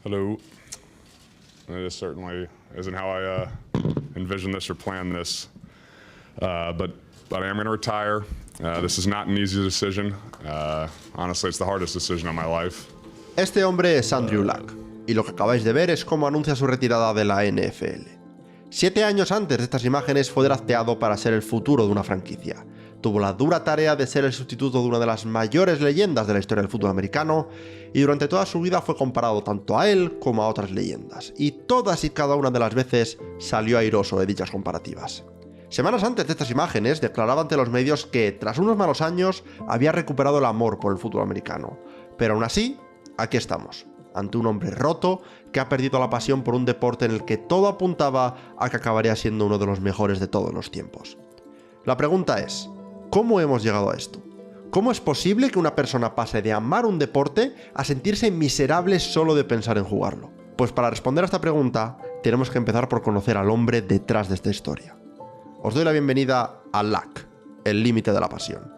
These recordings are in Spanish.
Hello. This certainly isn't how I envisioned this or planned this, but I am going to retire. This is not an easy decision. Honestly, it's the hardest decision of my life. Este hombre es Andrew Luck, y lo que acabáis de ver es cómo anuncia su retirada de la NFL. 7 años antes de estas imágenes fue drafteado para ser el futuro de una franquicia. Tuvo la dura tarea de ser el sustituto de una de las mayores leyendas de la historia del fútbol americano, y durante toda su vida fue comparado tanto a él como a otras leyendas, y todas y cada una de las veces salió airoso de dichas comparativas. Semanas antes de estas imágenes declaraba ante los medios que, tras unos malos años, había recuperado el amor por el fútbol americano. Pero aún así, aquí estamos, ante un hombre roto que ha perdido la pasión por un deporte en el que todo apuntaba a que acabaría siendo uno de los mejores de todos los tiempos. La pregunta es, ¿cómo hemos llegado a esto? ¿Cómo es posible que una persona pase de amar un deporte a sentirse miserable solo de pensar en jugarlo? Pues para responder a esta pregunta, tenemos que empezar por conocer al hombre detrás de esta historia. Os doy la bienvenida a Luck, el límite de la pasión.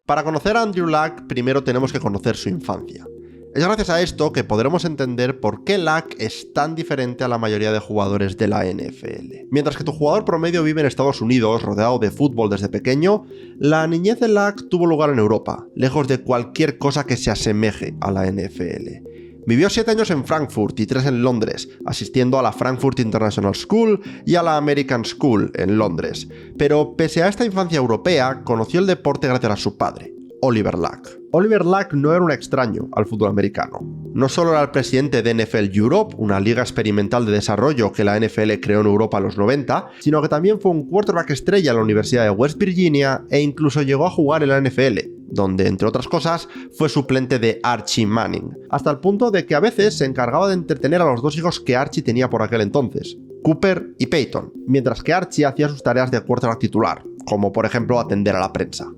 Para conocer a Andrew Luck, primero tenemos que conocer su infancia. Es gracias a esto que podremos entender por qué Luck es tan diferente a la mayoría de jugadores de la NFL. Mientras que tu jugador promedio vive en Estados Unidos, rodeado de fútbol desde pequeño, la niñez de Luck tuvo lugar en Europa, lejos de cualquier cosa que se asemeje a la NFL. Vivió 7 años en Frankfurt y 3 en Londres, asistiendo a la Frankfurt International School y a la American School en Londres. Pero pese a esta infancia europea, conoció el deporte gracias a su padre, Oliver Luck. Oliver Luck no era un extraño al fútbol americano. No solo era el presidente de NFL Europe, una liga experimental de desarrollo que la NFL creó en Europa en los 90, sino que también fue un quarterback estrella en la Universidad de West Virginia e incluso llegó a jugar en la NFL, donde, entre otras cosas, fue suplente de Archie Manning, hasta el punto de que a veces se encargaba de entretener a los 2 hijos que Archie tenía por aquel entonces, Cooper y Peyton, mientras que Archie hacía sus tareas de quarterback titular, como por ejemplo atender a la prensa.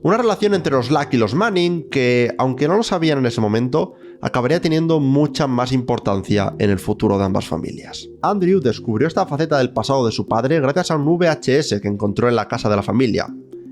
Una relación entre los Luck y los Manning que, aunque no lo sabían en ese momento, acabaría teniendo mucha más importancia en el futuro de ambas familias. Andrew descubrió esta faceta del pasado de su padre gracias a un VHS que encontró en la casa de la familia.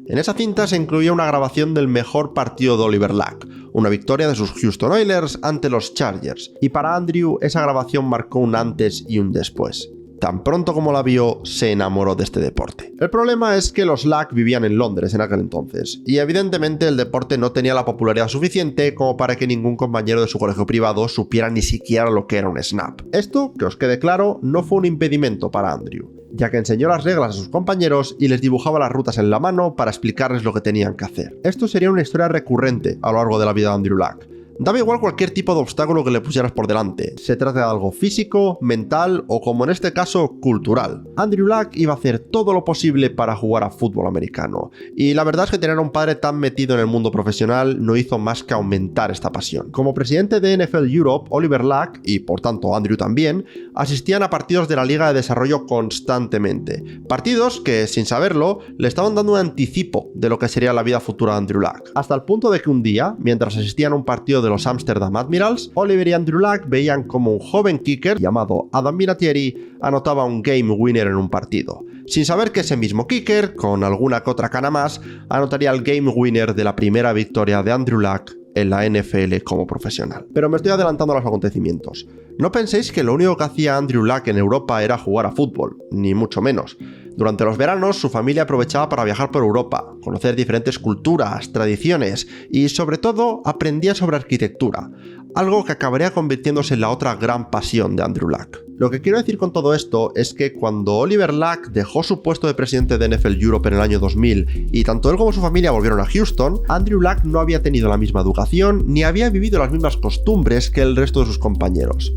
En esa cinta se incluía una grabación del mejor partido de Oliver Luck, una victoria de sus Houston Oilers ante los Chargers, y para Andrew esa grabación marcó un antes y un después. Tan pronto como la vio, se enamoró de este deporte. El problema es que los Luck vivían en Londres en aquel entonces, y evidentemente el deporte no tenía la popularidad suficiente como para que ningún compañero de su colegio privado supiera ni siquiera lo que era un snap. Esto, que os quede claro, no fue un impedimento para Andrew, ya que enseñó las reglas a sus compañeros y les dibujaba las rutas en la mano para explicarles lo que tenían que hacer. Esto sería una historia recurrente a lo largo de la vida de Andrew Luck. Daba igual cualquier tipo de obstáculo que le pusieras por delante, se trata de algo físico, mental o, como en este caso, cultural. Andrew Luck iba a hacer todo lo posible para jugar a fútbol americano, y la verdad es que tener a un padre tan metido en el mundo profesional no hizo más que aumentar esta pasión. Como presidente de NFL Europe, Oliver Luck, y por tanto Andrew también, asistían a partidos de la Liga de Desarrollo constantemente. Partidos que, sin saberlo, le estaban dando un anticipo de lo que sería la vida futura de Andrew Luck. Hasta el punto de que un día, mientras asistían a un partido de los Amsterdam Admirals, Oliver y Andrew Luck veían como un joven kicker llamado Adam Vinatieri anotaba un game winner en un partido, sin saber que ese mismo kicker, con alguna que otra cana más, anotaría el game winner de la primera victoria de Andrew Luck en la NFL como profesional. Pero me estoy adelantando a los acontecimientos. No penséis que lo único que hacía Andrew Luck en Europa era jugar a fútbol, ni mucho menos. Durante los veranos su familia aprovechaba para viajar por Europa, conocer diferentes culturas, tradiciones y sobre todo aprendía sobre arquitectura, algo que acabaría convirtiéndose en la otra gran pasión de Andrew Luck. Lo que quiero decir con todo esto es que cuando Oliver Luck dejó su puesto de presidente de NFL Europe en el año 2000 y tanto él como su familia volvieron a Houston, Andrew Luck no había tenido la misma educación ni había vivido las mismas costumbres que el resto de sus compañeros.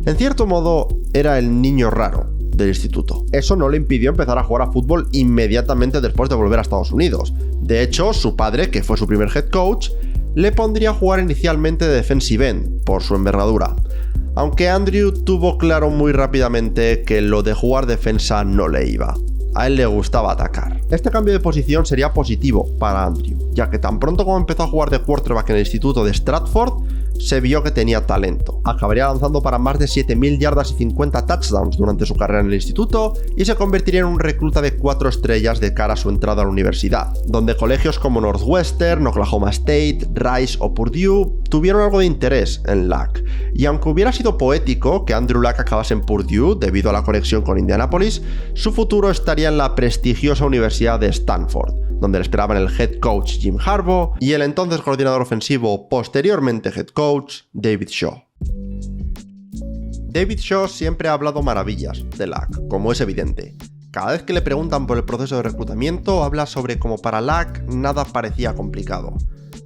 En cierto modo, era el niño raro del instituto. Eso no le impidió empezar a jugar a fútbol inmediatamente después de volver a Estados Unidos. De hecho, su padre, que fue su primer head coach, le pondría a jugar inicialmente de defensive end, por su envergadura. Aunque Andrew tuvo claro muy rápidamente que lo de jugar defensa no le iba. A él le gustaba atacar. Este cambio de posición sería positivo para Andrew, ya que tan pronto como empezó a jugar de quarterback en el instituto de Stratford, se vio que tenía talento. Acabaría lanzando para más de 7.000 yardas y 50 touchdowns durante su carrera en el instituto y se convertiría en un recluta de 4 estrellas de cara a su entrada a la universidad, donde colegios como Northwestern, Oklahoma State, Rice o Purdue tuvieron algo de interés en Luck. Y aunque hubiera sido poético que Andrew Luck acabase en Purdue debido a la conexión con Indianapolis, su futuro estaría en la prestigiosa Universidad de Stanford, donde le esperaban el head coach Jim Harbaugh y el entonces coordinador ofensivo, posteriormente head coach, David Shaw. David Shaw siempre ha hablado maravillas de Luck, como es evidente. Cada vez que le preguntan por el proceso de reclutamiento, habla sobre cómo para Luck nada parecía complicado.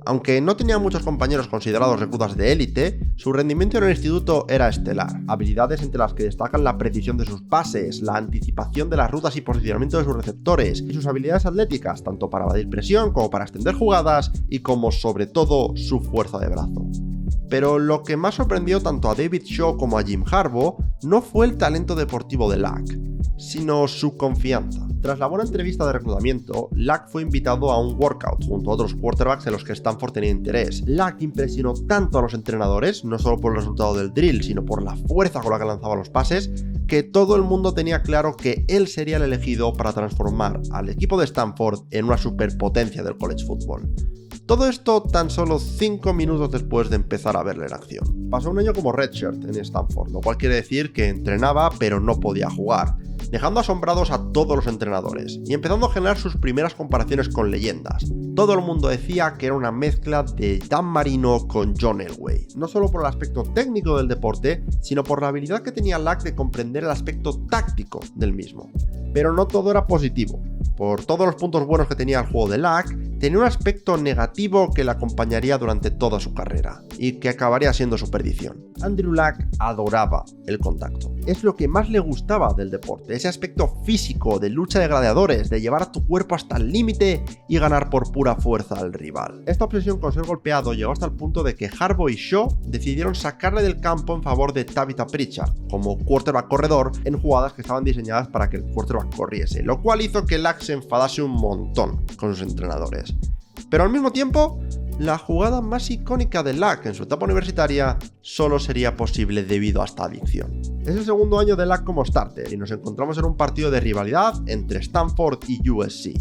Aunque no tenía muchos compañeros considerados reclutas de élite, su rendimiento en el instituto era estelar. Habilidades entre las que destacan la precisión de sus pases, la anticipación de las rutas y posicionamiento de sus receptores, y sus habilidades atléticas, tanto para evadir presión como para extender jugadas, y como sobre todo su fuerza de brazo. Pero lo que más sorprendió tanto a David Shaw como a Jim Harbaugh no fue el talento deportivo de Luck, sino su confianza. Tras la buena entrevista de reclutamiento, Luck fue invitado a un workout junto a otros quarterbacks en los que Stanford tenía interés. Luck impresionó tanto a los entrenadores, no solo por el resultado del drill, sino por la fuerza con la que lanzaba los pases, que todo el mundo tenía claro que él sería el elegido para transformar al equipo de Stanford en una superpotencia del college football. Todo esto tan solo 5 minutos después de empezar a verle en acción. Pasó un año como redshirt en Stanford, lo cual quiere decir que entrenaba pero no podía jugar, dejando asombrados a todos los entrenadores y empezando a generar sus primeras comparaciones con leyendas. Todo el mundo decía que era una mezcla de Dan Marino con John Elway, no solo por el aspecto técnico del deporte, sino por la habilidad que tenía Luck de comprender el aspecto táctico del mismo. Pero no todo era positivo. Por todos los puntos buenos que tenía el juego de Luck, tenía un aspecto negativo que le acompañaría durante toda su carrera, y que acabaría siendo su perdición. Andrew Luck adoraba el contacto. Es lo que más le gustaba del deporte, ese aspecto físico, de lucha de gladiadores, de llevar a tu cuerpo hasta el límite y ganar por pura fuerza al rival. Esta obsesión con ser golpeado llegó hasta el punto de que Harbaugh y Shaw decidieron sacarle del campo en favor de Tabitha Pritchard, como quarterback corredor en jugadas que estaban diseñadas para que el quarterback corriese, lo cual hizo que Luck se enfadase un montón con sus entrenadores. Pero al mismo tiempo, la jugada más icónica de Luck en su etapa universitaria solo sería posible debido a esta adicción. Es el segundo año de Luck como starter y nos encontramos en un partido de rivalidad entre Stanford y USC.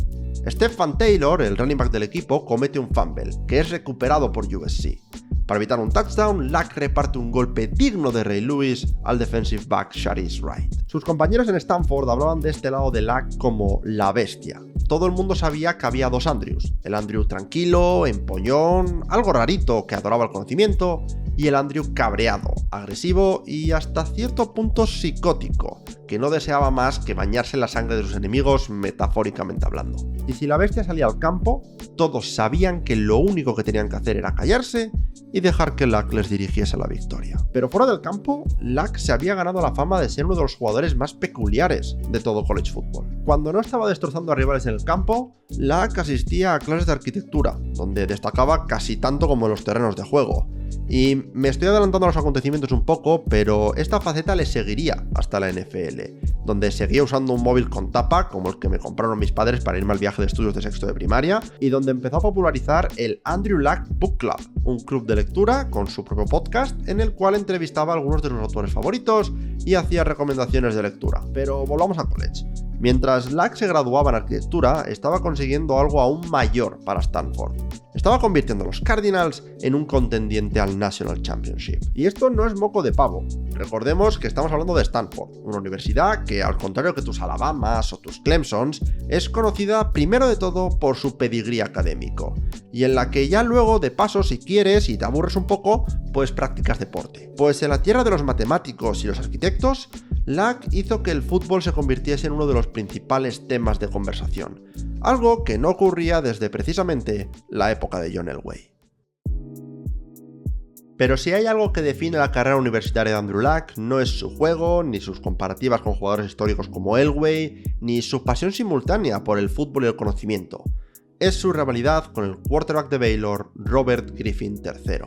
Stephen Taylor, el running back del equipo, comete un fumble, que es recuperado por USC. Para evitar un touchdown, Luck reparte un golpe digno de Ray Lewis al defensive back Sharice Wright. Sus compañeros en Stanford hablaban de este lado de Luck como la bestia. Todo el mundo sabía que había dos Andrews, el Andrew tranquilo, empollón, algo rarito que adoraba el conocimiento, y el Andrew cabreado, agresivo y hasta cierto punto psicótico, que no deseaba más que bañarse en la sangre de sus enemigos, metafóricamente hablando. Y si la bestia salía al campo, todos sabían que lo único que tenían que hacer era callarse y dejar que Luck les dirigiese a la victoria. Pero fuera del campo, Luck se había ganado la fama de ser uno de los jugadores más peculiares de todo college football. Cuando no estaba destrozando a rivales en el campo, Luck asistía a clases de arquitectura, donde destacaba casi tanto como en los terrenos de juego. Y me estoy adelantando a los acontecimientos un poco, pero esta faceta le seguiría hasta la NFL, donde seguía usando un móvil con tapa, como el que me compraron mis padres para irme al viaje de estudios de sexto de primaria, y donde empezó a popularizar el Andrew Luck Book Club, un club de lectura con su propio podcast, en el cual entrevistaba a algunos de sus autores favoritos y hacía recomendaciones de lectura. Pero volvamos a college. Mientras Luck se graduaba en arquitectura, estaba consiguiendo algo aún mayor para Stanford. Estaba convirtiendo a los Cardinals en un contendiente al National Championship. Y esto no es moco de pavo. Recordemos que estamos hablando de Stanford, una universidad que, al contrario que tus Alabamas o tus Clemsons, es conocida primero de todo por su pedigrí académico, y en la que ya luego, de paso, si quieres y te aburres un poco, pues practicas deporte. Pues en la tierra de los matemáticos y los arquitectos, Luck hizo que el fútbol se convirtiese en uno de los principales temas de conversación, algo que no ocurría desde precisamente la época de John Elway. Pero si hay algo que define la carrera universitaria de Andrew Luck, no es su juego, ni sus comparativas con jugadores históricos como Elway, ni su pasión simultánea por el fútbol y el conocimiento. Es su rivalidad con el quarterback de Baylor, Robert Griffin III.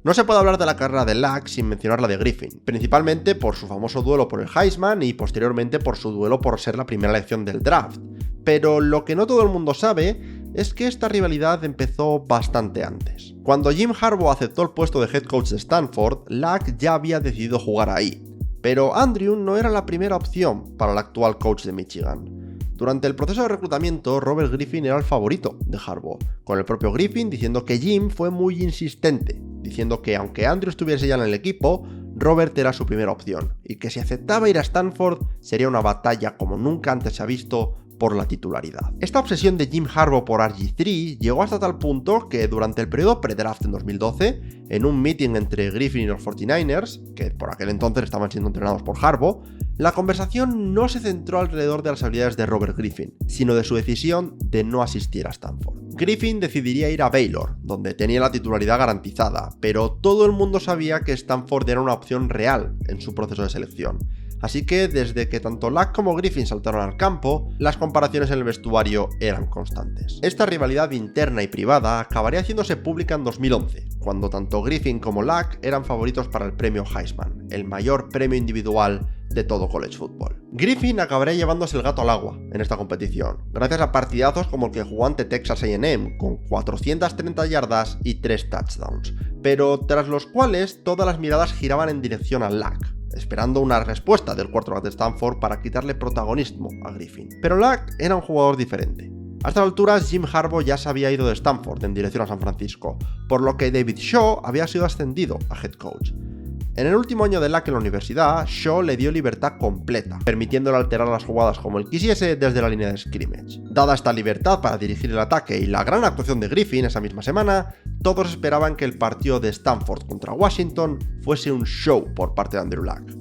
No se puede hablar de la carrera de Luck sin mencionar la de Griffin, principalmente por su famoso duelo por el Heisman y posteriormente por su duelo por ser la primera elección del draft. Pero lo que no todo el mundo sabe es que esta rivalidad empezó bastante antes. Cuando Jim Harbaugh aceptó el puesto de head coach de Stanford, Luck ya había decidido jugar ahí. Pero Andrew no era la primera opción para el actual coach de Michigan. Durante el proceso de reclutamiento, Robert Griffin era el favorito de Harbaugh, con el propio Griffin diciendo que Jim fue muy insistente, diciendo que aunque Andrew estuviese ya en el equipo, Robert era su primera opción, y que si aceptaba ir a Stanford sería una batalla como nunca antes se ha visto por la titularidad. Esta obsesión de Jim Harbaugh por RG3 llegó hasta tal punto que durante el periodo pre-draft en 2012, en un meeting entre Griffin y los 49ers, que por aquel entonces estaban siendo entrenados por Harbaugh, la conversación no se centró alrededor de las habilidades de Robert Griffin, sino de su decisión de no asistir a Stanford. Griffin decidiría ir a Baylor, donde tenía la titularidad garantizada, pero todo el mundo sabía que Stanford era una opción real en su proceso de selección. Así que desde que tanto Luck como Griffin saltaron al campo, las comparaciones en el vestuario eran constantes. Esta rivalidad interna y privada acabaría haciéndose pública en 2011, cuando tanto Griffin como Luck eran favoritos para el premio Heisman, el mayor premio individual de todo college football. Griffin acabaría llevándose el gato al agua en esta competición, gracias a partidazos como el que jugó ante Texas A&M, con 430 yardas y 3 touchdowns, pero tras los cuales todas las miradas giraban en dirección a Luck, esperando una respuesta del quarterback de Stanford para quitarle protagonismo a Griffin. Pero Luck era un jugador diferente. A estas alturas Jim Harbaugh ya se había ido de Stanford en dirección a San Francisco, por lo que David Shaw había sido ascendido a head coach. En el último año de Luck en la universidad, Shaw le dio libertad completa, permitiéndole alterar las jugadas como él quisiese desde la línea de scrimmage. Dada esta libertad para dirigir el ataque y la gran actuación de Griffin esa misma semana, todos esperaban que el partido de Stanford contra Washington fuese un show por parte de Andrew Luck.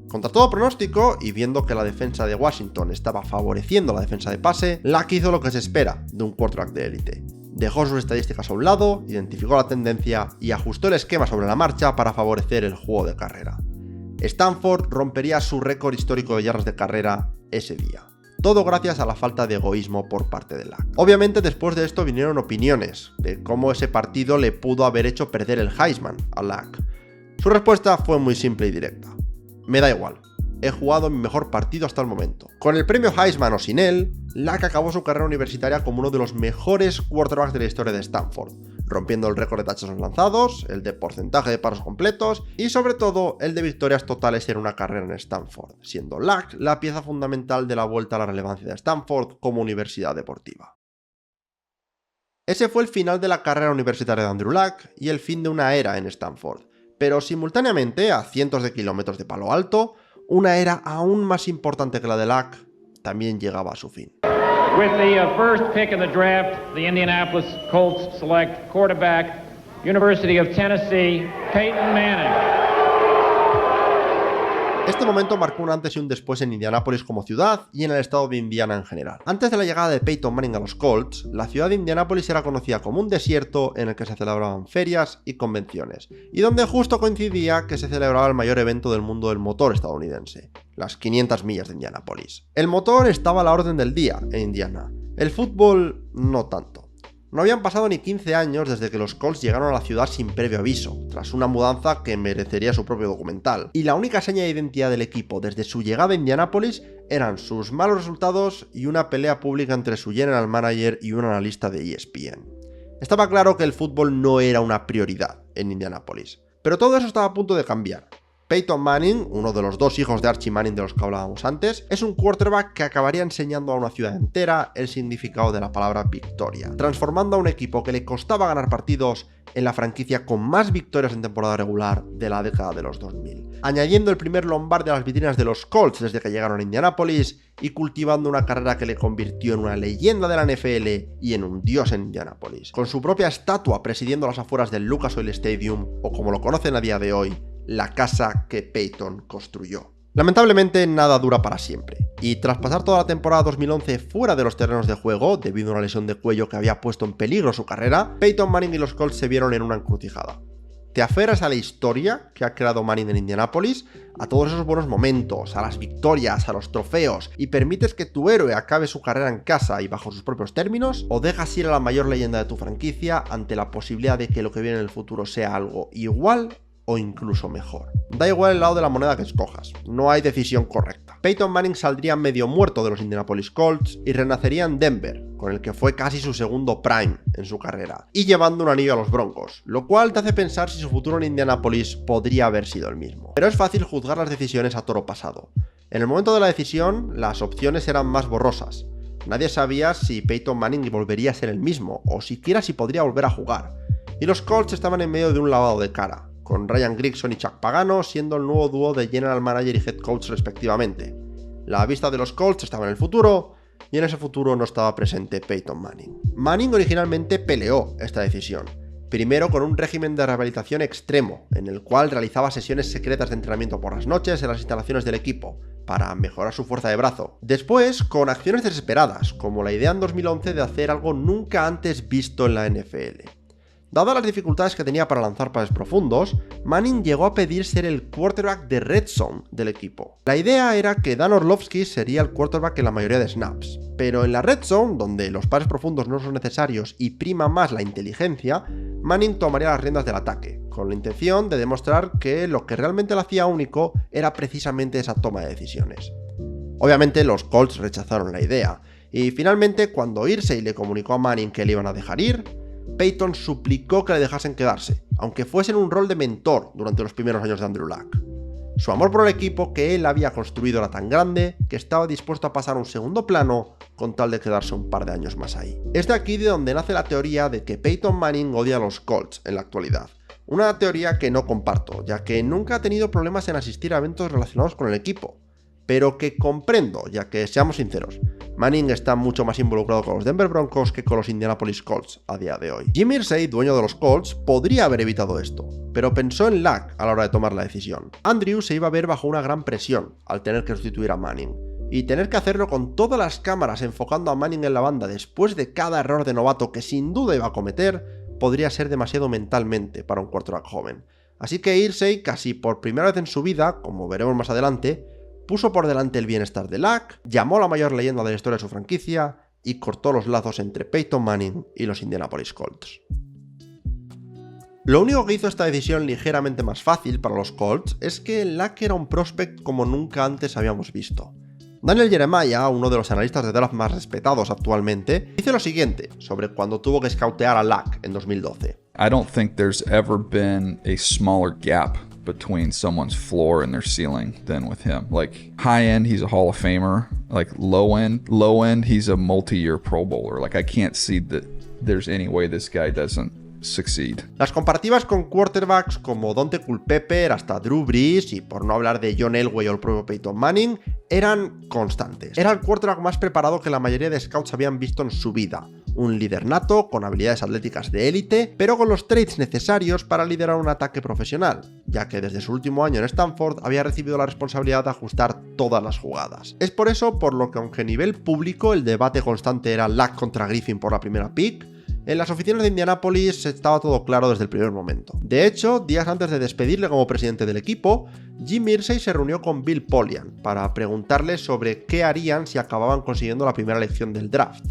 Contra todo pronóstico, y viendo que la defensa de Washington estaba favoreciendo la defensa de pase, Luck hizo lo que se espera de un quarterback de élite. Dejó sus estadísticas a un lado, identificó la tendencia y ajustó el esquema sobre la marcha para favorecer el juego de carrera. Stanford rompería su récord histórico de yardas de carrera ese día. Todo gracias a la falta de egoísmo por parte de Luck. Obviamente después de esto vinieron opiniones de cómo ese partido le pudo haber hecho perder el Heisman a Luck. Su respuesta fue muy simple y directa. Me da igual. He jugado mi mejor partido hasta el momento. Con el premio Heisman o sin él, Luck acabó su carrera universitaria como uno de los mejores quarterbacks de la historia de Stanford, rompiendo el récord de touchdowns lanzados, el de porcentaje de paros completos y sobre todo el de victorias totales en una carrera en Stanford, siendo Luck la pieza fundamental de la vuelta a la relevancia de Stanford como universidad deportiva. Ese fue el final de la carrera universitaria de Andrew Luck y el fin de una era en Stanford, pero simultáneamente, a cientos de kilómetros de Palo Alto, una era aún más importante que la de Luck también llegaba a su fin. With the first pick in the draft, the Indianapolis Colts select quarterback, University of Tennessee, Peyton Manning. Este momento marcó un antes y un después en Indianápolis como ciudad y en el estado de Indiana en general. Antes de la llegada de Peyton Manning a los Colts, la ciudad de Indianápolis era conocida como un desierto en el que se celebraban ferias y convenciones, y donde justo coincidía que se celebraba el mayor evento del mundo del motor estadounidense, las 500 millas de Indianápolis. El motor estaba a la orden del día en Indiana, el fútbol no tanto. No habían pasado ni 15 años desde que los Colts llegaron a la ciudad sin previo aviso, tras una mudanza que merecería su propio documental, y la única seña de identidad del equipo desde su llegada a Indianápolis eran sus malos resultados y una pelea pública entre su general manager y un analista de ESPN. Estaba claro que el fútbol no era una prioridad en Indianápolis, pero todo eso estaba a punto de cambiar. Peyton Manning, uno de los dos hijos de Archie Manning de los que hablábamos antes, es un quarterback que acabaría enseñando a una ciudad entera el significado de la palabra victoria, transformando a un equipo que le costaba ganar partidos en la franquicia con más victorias en temporada regular de la década de los 2000, añadiendo el primer Lombardi a las vitrinas de los Colts desde que llegaron a Indianápolis y cultivando una carrera que le convirtió en una leyenda de la NFL y en un dios en Indianápolis, con su propia estatua presidiendo las afueras del Lucas Oil Stadium, o como lo conocen a día de hoy, la casa que Peyton construyó. Lamentablemente nada dura para siempre, y tras pasar toda la temporada 2011 fuera de los terrenos de juego debido a una lesión de cuello que había puesto en peligro su carrera, Peyton Manning y los Colts se vieron en una encrucijada. Te aferras a la historia que ha creado Manning en Indianápolis, a todos esos buenos momentos, a las victorias, a los trofeos, y permites que tu héroe acabe su carrera en casa y bajo sus propios términos, o dejas ir a la mayor leyenda de tu franquicia ante la posibilidad de que lo que viene en el futuro sea algo igual o incluso mejor. Da igual el lado de la moneda que escojas, no hay decisión correcta. Peyton Manning saldría medio muerto de los Indianapolis Colts y renacería en Denver, con el que fue casi su segundo prime en su carrera, y llevando un anillo a los Broncos, lo cual te hace pensar si su futuro en Indianapolis podría haber sido el mismo. Pero es fácil juzgar las decisiones a toro pasado. En el momento de la decisión, las opciones eran más borrosas. Nadie sabía si Peyton Manning volvería a ser el mismo, o siquiera si podría volver a jugar. Y los Colts estaban en medio de un lavado de cara, con Ryan Grigson y Chuck Pagano siendo el nuevo dúo de general manager y head coach respectivamente. La vista de los Colts estaba en el futuro, y en ese futuro no estaba presente Peyton Manning. Manning originalmente peleó esta decisión, primero con un régimen de rehabilitación extremo, en el cual realizaba sesiones secretas de entrenamiento por las noches en las instalaciones del equipo, para mejorar su fuerza de brazo. Después, con acciones desesperadas, como la idea en 2011 de hacer algo nunca antes visto en la NFL. Dadas las dificultades que tenía para lanzar pases profundos, Manning llegó a pedir ser el quarterback de red zone del equipo. La idea era que Dan Orlovsky sería el quarterback en la mayoría de snaps, pero en la red zone, donde los pases profundos no son necesarios y prima más la inteligencia, Manning tomaría las riendas del ataque, con la intención de demostrar que lo que realmente lo hacía único era precisamente esa toma de decisiones. Obviamente los Colts rechazaron la idea, y finalmente cuando Irsay le comunicó a Manning que le iban a dejar ir, Peyton suplicó que le dejasen quedarse, aunque fuese en un rol de mentor durante los primeros años de Andrew Luck. Su amor por el equipo que él había construido era tan grande que estaba dispuesto a pasar a un segundo plano con tal de quedarse un par de años más ahí. Es de aquí de donde nace la teoría de que Peyton Manning odia a los Colts en la actualidad. Una teoría que no comparto, ya que nunca ha tenido problemas en asistir a eventos relacionados con el equipo, pero que comprendo, ya que, seamos sinceros, Manning está mucho más involucrado con los Denver Broncos que con los Indianapolis Colts a día de hoy. Jim Irsay, dueño de los Colts, podría haber evitado esto, pero pensó en Luck a la hora de tomar la decisión. Andrew se iba a ver bajo una gran presión al tener que sustituir a Manning, y tener que hacerlo con todas las cámaras enfocando a Manning en la banda después de cada error de novato que sin duda iba a cometer, podría ser demasiado mentalmente para un quarterback joven. Así que Irsay, casi por primera vez en su vida, como veremos más adelante, puso por delante el bienestar de Luck, llamó a la mayor leyenda de la historia de su franquicia y cortó los lazos entre Peyton Manning y los Indianapolis Colts. Lo único que hizo esta decisión ligeramente más fácil para los Colts es que Luck era un prospect como nunca antes habíamos visto. Daniel Jeremiah, uno de los analistas de draft más respetados actualmente, dice lo siguiente sobre cuando tuvo que scoutear a Luck en 2012. I don't think there's ever been a smaller gap between someone's floor and their ceiling than with him. Like high end, he's a Hall of Famer. Like low end, he's a multi-year Pro Bowler. Like I can't see that there's any way this guy doesn't succeed. Las comparativas con quarterbacks como Dante Culpepper hasta Drew Brees y por no hablar de John Elway o el propio Peyton Manning eran constantes. Era el quarterback más preparado que la mayoría de scouts habían visto en su vida. Un líder nato, con habilidades atléticas de élite, pero con los traits necesarios para liderar un ataque profesional, ya que desde su último año en Stanford había recibido la responsabilidad de ajustar todas las jugadas. Es por eso por lo que aunque a nivel público el debate constante era Luck contra Griffin por la primera pick, en las oficinas de Indianapolis estaba todo claro desde el primer momento. De hecho, días antes de despedirle como presidente del equipo, Jim Irsay se reunió con Bill Polian para preguntarle sobre qué harían si acababan consiguiendo la primera elección del draft.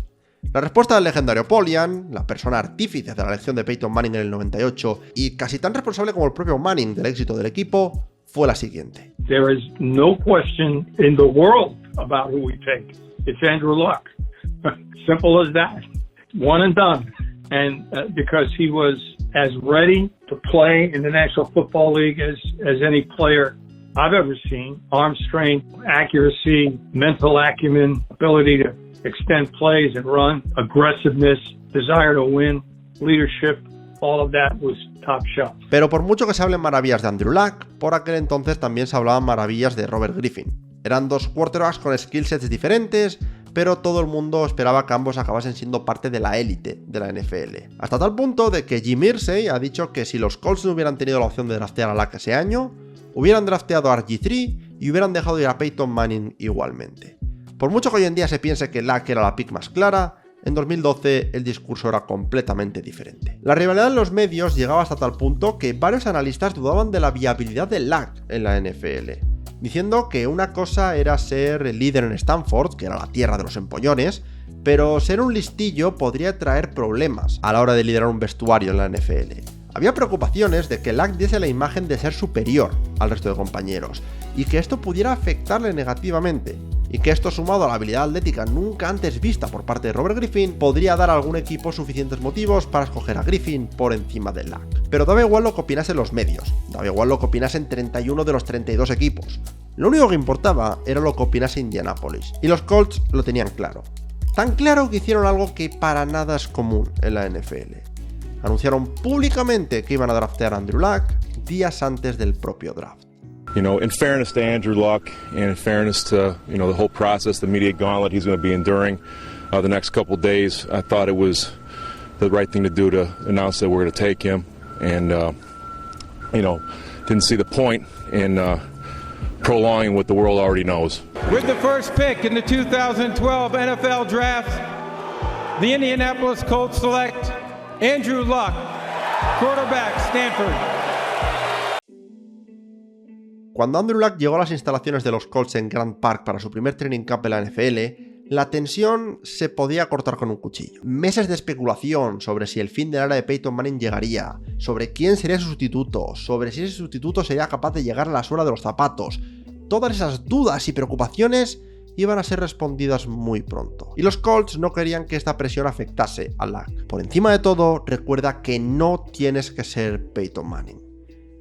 La respuesta del legendario Polian, la persona artífice de la elección de Peyton Manning en el 98 y casi tan responsable como el propio Manning del éxito del equipo, fue la siguiente. There is no question in the world about who we take. It's Andrew Luck. Simple as that. One and done. And because he was as ready to play in the National Football League as any player I've ever seen. Arm strength, accuracy, mental acumen, ability to extend plays and run, aggressiveness, desire to win, leadership, all of that was top shelf. Pero por mucho que se hablen maravillas de Andrew Luck, por aquel entonces también se hablaban maravillas de Robert Griffin. Eran dos quarterbacks con skillsets diferentes, pero todo el mundo esperaba que ambos acabasen siendo parte de la élite de la NFL. Hasta tal punto de que Jim Irsay ha dicho que si los Colts no hubieran tenido la opción de draftear a Luck ese año, hubieran drafteado a RG3 y hubieran dejado ir a Peyton Manning igualmente. Por mucho que hoy en día se piense que Luck era la pick más clara, En 2012 el discurso era completamente diferente. La rivalidad en los medios llegaba hasta tal punto que varios analistas dudaban de la viabilidad del Luck en la NFL, diciendo que una cosa era ser el líder en Stanford, que era la tierra de los empollones, pero ser un listillo podría traer problemas a la hora de liderar un vestuario en la NFL. Había preocupaciones de que Luck diese la imagen de ser superior al resto de compañeros, y que esto pudiera afectarle negativamente, y que esto sumado a la habilidad atlética nunca antes vista por parte de Robert Griffin podría dar a algún equipo suficientes motivos para escoger a Griffin por encima de Luck. Pero daba igual lo que opinasen los medios, daba igual lo que opinasen 31 de los 32 equipos. Lo único que importaba era lo que opinase Indianapolis, y los Colts lo tenían claro. Tan claro que hicieron algo que para nada es común en la NFL. Anunciaron públicamente que iban a draftear a Andrew Luck días antes del propio draft. You know, in fairness to Andrew Luck and in fairness to, the whole process, the media gauntlet he's going to be enduring the next couple of days, I thought it was the right thing to do to announce that we're going to take him. And, didn't see the point in prolonging what the world already knows. With the first pick in the 2012 NFL Draft, the Indianapolis Colts select Andrew Luck, quarterback, Stanford. Cuando Andrew Luck llegó a las instalaciones de los Colts en Grant Park para su primer training camp en la NFL, la tensión se podía cortar con un cuchillo. Meses de especulación sobre si el fin de la era de Peyton Manning llegaría, sobre quién sería su sustituto, sobre si ese sustituto sería capaz de llegar a la suela de los zapatos. Todas esas dudas y preocupaciones iban a ser respondidas muy pronto. Y los Colts no querían que esta presión afectase a Luck. Por encima de todo, recuerda que no tienes que ser Peyton Manning.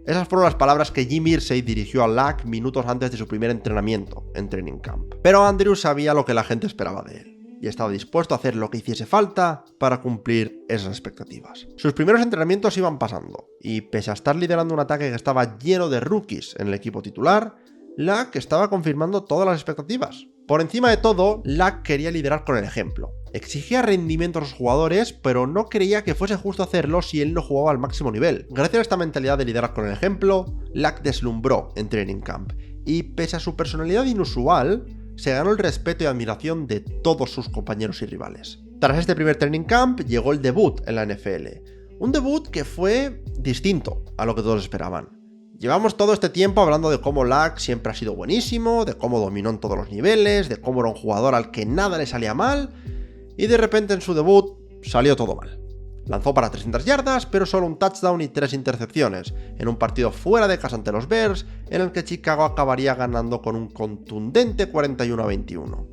Esas fueron las palabras que Jim Irsay dirigió a Luck minutos antes de su primer entrenamiento en Training Camp. Pero Andrew sabía lo que la gente esperaba de él, y estaba dispuesto a hacer lo que hiciese falta para cumplir esas expectativas. Sus primeros entrenamientos iban pasando, y pese a estar liderando un ataque que estaba lleno de rookies en el equipo titular, Luck estaba confirmando todas las expectativas. Por encima de todo, Luck quería liderar con el ejemplo. Exigía rendimiento a los jugadores, pero no creía que fuese justo hacerlo si él no jugaba al máximo nivel. Gracias a esta mentalidad de liderar con el ejemplo, Luck deslumbró en Training Camp, y pese a su personalidad inusual, se ganó el respeto y admiración de todos sus compañeros y rivales. Tras este primer Training Camp, llegó el debut en la NFL. Un debut que fue distinto a lo que todos esperaban. Llevamos todo este tiempo hablando de cómo Luck siempre ha sido buenísimo, de cómo dominó en todos los niveles, de cómo era un jugador al que nada le salía mal, y de repente en su debut salió todo mal. Lanzó para 300 yardas, pero solo un touchdown y 3 intercepciones, en un partido fuera de casa ante los Bears, en el que Chicago acabaría ganando con un contundente 41-21.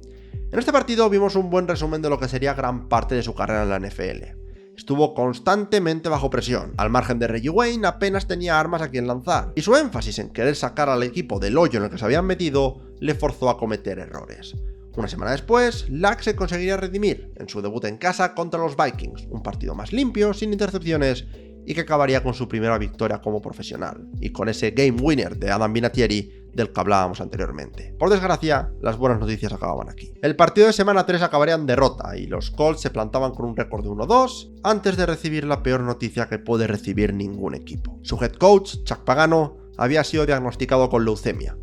En este partido vimos un buen resumen de lo que sería gran parte de su carrera en la NFL. Estuvo constantemente bajo presión, al margen de Reggie Wayne apenas tenía armas a quien lanzar, y su énfasis en querer sacar al equipo del hoyo en el que se habían metido le forzó a cometer errores. Una semana después, Luck se conseguiría redimir en su debut en casa contra los Vikings, un partido más limpio, sin intercepciones, y que acabaría con su primera victoria como profesional, y con ese game winner de Adam Vinatieri del que hablábamos anteriormente. Por desgracia, las buenas noticias acababan aquí. El partido de semana 3 acabaría en derrota, y los Colts se plantaban con un récord de 1-2, antes de recibir la peor noticia que puede recibir ningún equipo. Su head coach, Chuck Pagano, había sido diagnosticado con leucemia.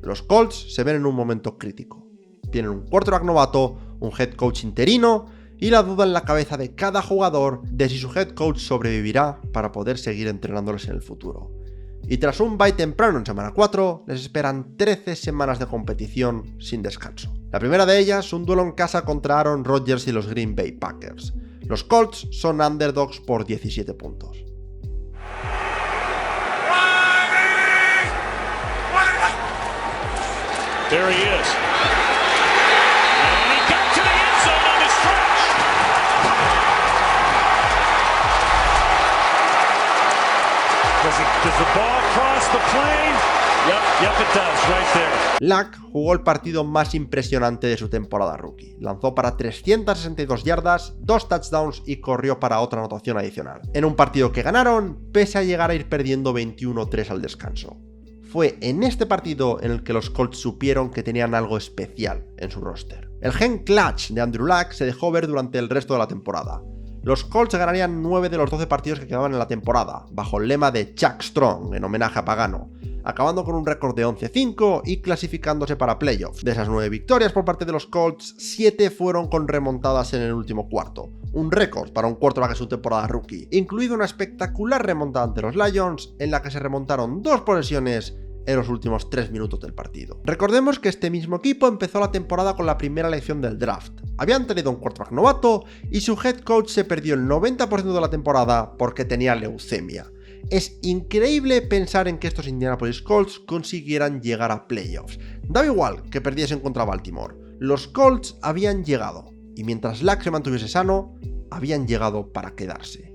Los Colts se ven en un momento crítico. Tienen un quarterback novato, un head coach interino, y la duda en la cabeza de cada jugador de si su head coach sobrevivirá para poder seguir entrenándoles en el futuro. Y tras un bye temprano en semana 4, les esperan 13 semanas de competición sin descanso. La primera de ellas, un duelo en casa contra Aaron Rodgers y los Green Bay Packers. Los Colts son underdogs por 17 puntos. There he is. And he got to the end zone on the stretch. Does the ball cross the plane? Yep, it does, right there. Luck jugó el partido más impresionante de su temporada rookie. Lanzó para 362 yardas, 2 touchdowns y corrió para otra anotación adicional. En un partido que ganaron, pese a llegar a ir perdiendo 21-3 al descanso. Fue en este partido en el que los Colts supieron que tenían algo especial en su roster. El gen clutch de Andrew Luck se dejó ver durante el resto de la temporada. Los Colts ganarían 9 de los 12 partidos que quedaban en la temporada, bajo el lema de Chuck Strong, en homenaje a Pagano. acabando con un récord de 11-5 y clasificándose para playoffs. De esas 9 victorias por parte de los Colts, 7 fueron con remontadas en el último cuarto, un récord para un quarterback en su temporada rookie, incluido una espectacular remontada ante los Lions, en la que se remontaron 2 posesiones en los últimos 3 minutos del partido. Recordemos que este mismo equipo empezó la temporada con la primera elección del draft. Habían tenido un quarterback novato y su head coach se perdió el 90% de la temporada porque tenía leucemia. Es increíble pensar en que estos Indianapolis Colts consiguieran llegar a playoffs. Daba igual que perdiesen contra Baltimore. Los Colts habían llegado, y mientras Luck se mantuviese sano, habían llegado para quedarse.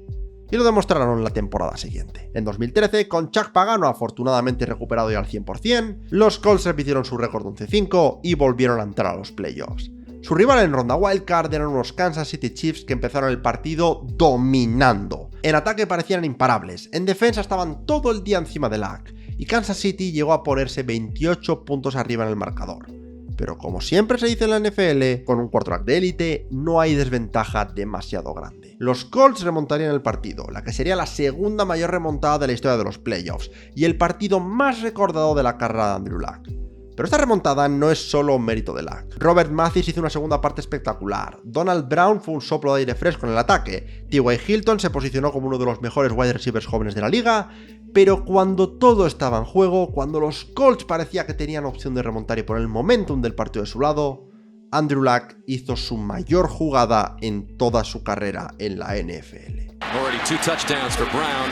Y lo demostraron la temporada siguiente. En 2013, con Chuck Pagano afortunadamente recuperado ya al 100%, los Colts repitieron su récord 11-5 y volvieron a entrar a los playoffs. Su rival en ronda wildcard eran unos Kansas City Chiefs que empezaron el partido dominando. En ataque parecían imparables, en defensa estaban todo el día encima de Luck, y Kansas City llegó a ponerse 28 puntos arriba en el marcador. Pero como siempre se dice en la NFL, con un quarterback de élite no hay desventaja demasiado grande. Los Colts remontarían el partido, la que sería la segunda mayor remontada de la historia de los playoffs, y el partido más recordado de la carrera de Andrew Luck. Pero esta remontada no es solo un mérito de Luck. Robert Mathis hizo una segunda parte espectacular, Donald Brown fue un soplo de aire fresco en el ataque, T.Y. Hilton se posicionó como uno de los mejores wide receivers jóvenes de la liga, pero cuando todo estaba en juego, cuando los Colts parecía que tenían opción de remontar y poner el momentum del partido de su lado, Andrew Luck hizo su mayor jugada en toda su carrera en la NFL. Already 2 touchdowns for Brown,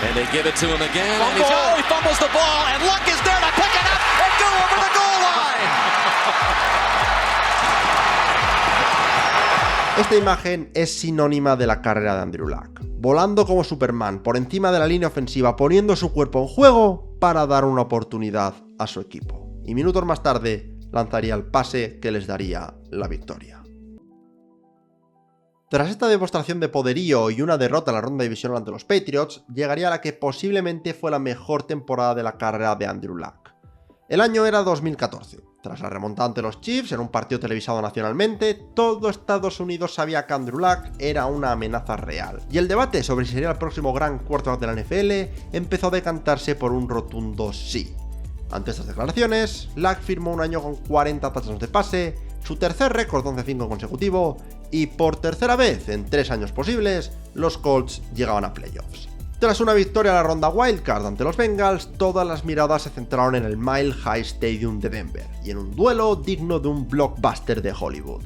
and they give it to him again. And he fumbles the ball, and Luck is there to pick it up and go over the goal line. Esta imagen es sinónima de la carrera de Andrew Luck, volando como Superman por encima de la línea ofensiva, poniendo su cuerpo en juego para dar una oportunidad a su equipo. Y minutos más tarde lanzaría el pase que les daría la victoria. Tras esta demostración de poderío y una derrota en la ronda divisional ante los Patriots, llegaría la que posiblemente fue la mejor temporada de la carrera de Andrew Luck. El año era 2014. Tras la remontada ante los Chiefs en un partido televisado nacionalmente, todo Estados Unidos sabía que Andrew Luck era una amenaza real. Y el debate sobre si sería el próximo gran quarterback de la NFL empezó a decantarse por un rotundo sí. Ante estas declaraciones, Luck firmó un año con 40 touchdowns de pase, su tercer récord 11-5 consecutivo, y por tercera vez en 3 años posibles, los Colts llegaban a playoffs. Tras una victoria en la ronda wildcard ante los Bengals, todas las miradas se centraron en el Mile High Stadium de Denver, y en un duelo digno de un blockbuster de Hollywood.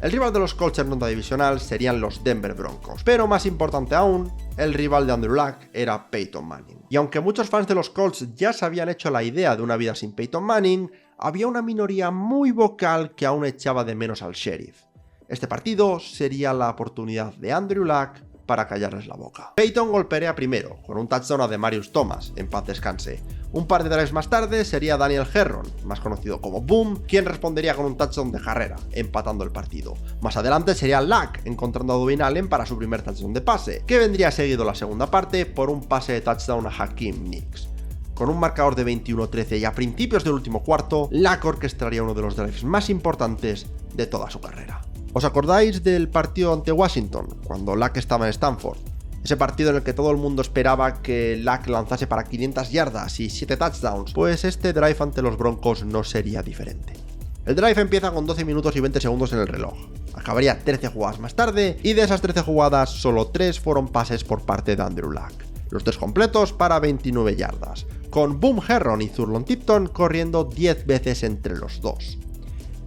El rival de los Colts en ronda divisional serían los Denver Broncos, pero más importante aún, el rival de Andrew Luck era Peyton Manning. Y aunque muchos fans de los Colts ya se habían hecho la idea de una vida sin Peyton Manning, había una minoría muy vocal que aún echaba de menos al sheriff. Este partido sería la oportunidad de Andrew Luck para callarles la boca. Peyton golpearía primero, con un touchdown a Demaryius Thomas, en paz descanse. Un par de drives más tarde sería Daniel Herron, más conocido como Boom, quien respondería con un touchdown de carrera, empatando el partido. Más adelante sería Luck, encontrando a Dwayne Allen para su primer touchdown de pase, que vendría seguido la segunda parte por un pase de touchdown a Hakeem Nicks. Con un marcador de 21-13 y a principios del último cuarto, Luck orquestaría uno de los drives más importantes de toda su carrera. ¿Os acordáis del partido ante Washington, cuando Luck estaba en Stanford? Ese partido en el que todo el mundo esperaba que Luck lanzase para 500 yardas y 7 touchdowns. Pues este drive ante los Broncos no sería diferente. El drive empieza con 12 minutos y 20 segundos en el reloj. Acabaría 13 jugadas más tarde, y de esas 13 jugadas, solo 3 fueron pases por parte de Andrew Luck. Los 3 completos para 29 yardas, con Boom Herron y Thurlon Tipton corriendo 10 veces entre los dos.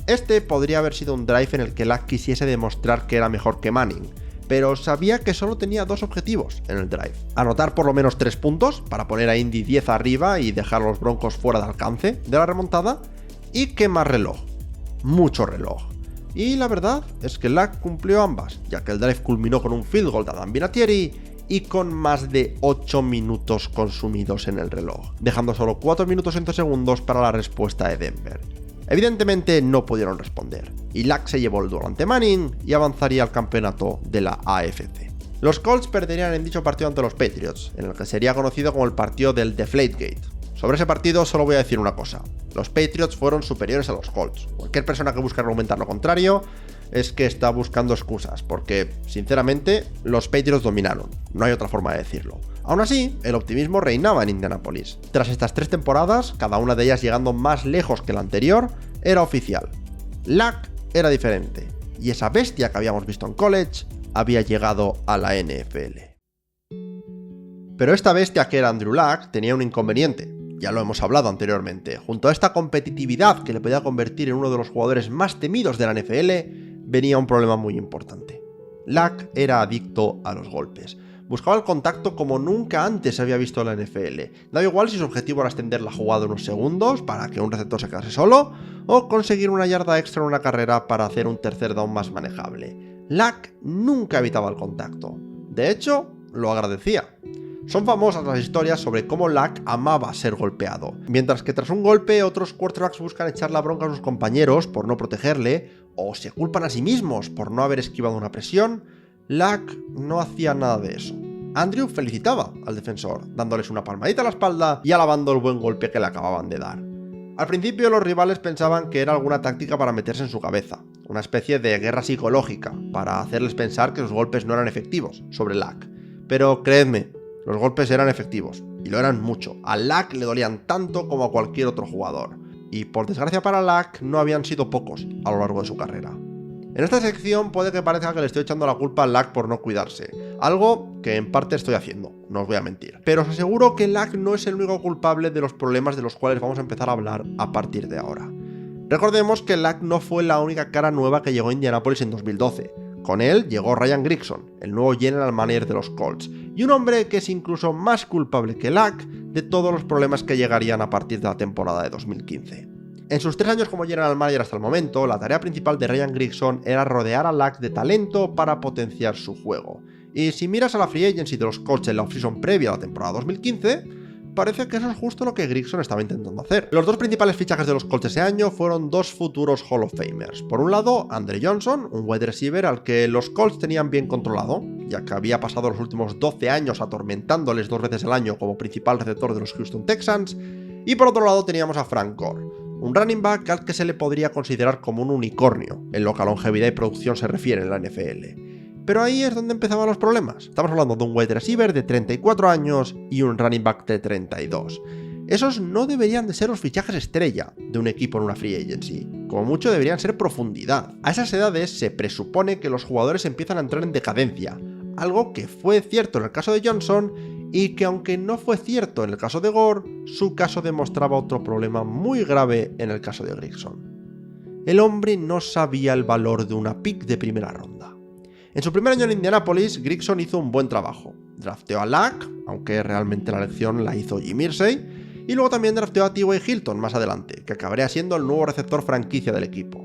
Este podría haber sido un drive en el que Luck quisiese demostrar que era mejor que Manning, pero sabía que solo tenía 2 objetivos en el drive: anotar por lo menos 3 puntos para poner a Indy 10 arriba y dejar a los Broncos fuera de alcance de la remontada, y quemar reloj, mucho reloj. Y la verdad es que Luck cumplió ambas, ya que el drive culminó con un field goal de Adam Vinatieri y con más de 8 minutos consumidos en el reloj, dejando solo 4 minutos y 11 segundos para la respuesta de Denver. Evidentemente no pudieron responder, y Luck se llevó el duelo ante Manning y avanzaría al campeonato de la AFC. Los Colts perderían en dicho partido ante los Patriots, en el que sería conocido como el partido del Deflategate. Sobre ese partido solo voy a decir una cosa. Los Patriots fueron superiores a los Colts. Cualquier persona que busque argumentar lo contrario es que está buscando excusas, porque, sinceramente, los Patriots dominaron. No hay otra forma de decirlo. Aún así, el optimismo reinaba en Indianapolis. Tras estas 3 temporadas, cada una de ellas llegando más lejos que la anterior, era oficial. Luck era diferente, y esa bestia que habíamos visto en college había llegado a la NFL. Pero esta bestia que era Andrew Luck tenía un inconveniente. Ya lo hemos hablado anteriormente. Junto a esta competitividad que le podía convertir en uno de los jugadores más temidos de la NFL, venía un problema muy importante. Luck era adicto a los golpes. Buscaba el contacto como nunca antes se había visto en la NFL. Daba igual si su objetivo era extender la jugada unos segundos para que un receptor se quedase solo, o conseguir una yarda extra en una carrera para hacer un tercer down más manejable. Luck nunca evitaba el contacto. De hecho, lo agradecía. Son famosas las historias sobre cómo Luck amaba ser golpeado. Mientras que tras un golpe, otros quarterbacks buscan echar la bronca a sus compañeros por no protegerle, o se culpan a sí mismos por no haber esquivado una presión, Luck no hacía nada de eso. Andrew felicitaba al defensor, dándoles una palmadita a la espalda y alabando el buen golpe que le acababan de dar. Al principio los rivales pensaban que era alguna táctica para meterse en su cabeza, una especie de guerra psicológica, para hacerles pensar que sus golpes no eran efectivos sobre Luck. Pero creedme, los golpes eran efectivos, y lo eran mucho. A Luck le dolían tanto como a cualquier otro jugador. Y por desgracia para Luck, no habían sido pocos a lo largo de su carrera. En esta sección puede que parezca que le estoy echando la culpa a Luck por no cuidarse, algo que en parte estoy haciendo, no os voy a mentir. Pero os aseguro que Luck no es el único culpable de los problemas de los cuales vamos a empezar a hablar a partir de ahora. Recordemos que Luck no fue la única cara nueva que llegó a Indianapolis en 2012. Con él llegó Ryan Grigson, el nuevo general manager de los Colts, y un hombre que es incluso más culpable que Luck de todos los problemas que llegarían a partir de la temporada de 2015. En sus 3 años como general manager hasta el momento, la tarea principal de Ryan Grigson era rodear a Luck de talento para potenciar su juego. Y si miras a la free agency de los Colts en la offseason previa a la temporada 2015, parece que eso es justo lo que Grigson estaba intentando hacer. Los 2 principales fichajes de los Colts ese año fueron 2 futuros Hall of Famers. Por un lado, Andre Johnson, un wide receiver al que los Colts tenían bien controlado, ya que había pasado los últimos 12 años atormentándoles 2 veces al año como principal receptor de los Houston Texans. Y por otro lado teníamos a Frank Gore, un running back al que se le podría considerar como un unicornio, en lo que a longevidad y producción se refiere en la NFL. Pero ahí es donde empezaban los problemas. Estamos hablando de un wide receiver de 34 años y un running back de 32. Esos no deberían de ser los fichajes estrella de un equipo en una free agency. Como mucho deberían ser profundidad. A esas edades se presupone que los jugadores empiezan a entrar en decadencia, algo que fue cierto en el caso de Johnson y que aunque no fue cierto en el caso de Gore, su caso demostraba otro problema muy grave en el caso de Grigson. El hombre no sabía el valor de una pick de primera ronda. En su primer año en Indianapolis, Grigson hizo un buen trabajo. Drafteó a Luck, aunque realmente la elección la hizo Jim Irsay, y luego también drafteó a T.Y. Hilton más adelante, que acabaría siendo el nuevo receptor franquicia del equipo.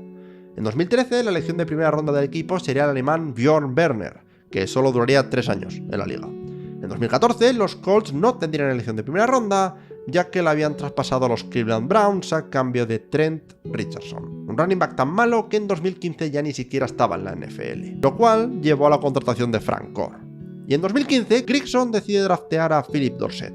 En 2013, la elección de primera ronda del equipo sería el alemán Björn Werner, que solo duraría 3 años en la liga. En 2014, los Colts no tendrían elección de primera ronda, ya que la habían traspasado a los Cleveland Browns a cambio de Trent Richardson, un running back tan malo que en 2015 ya ni siquiera estaba en la NFL, lo cual llevó a la contratación de Frank Gore. Y en 2015, Grigson decide draftear a Philip Dorsett,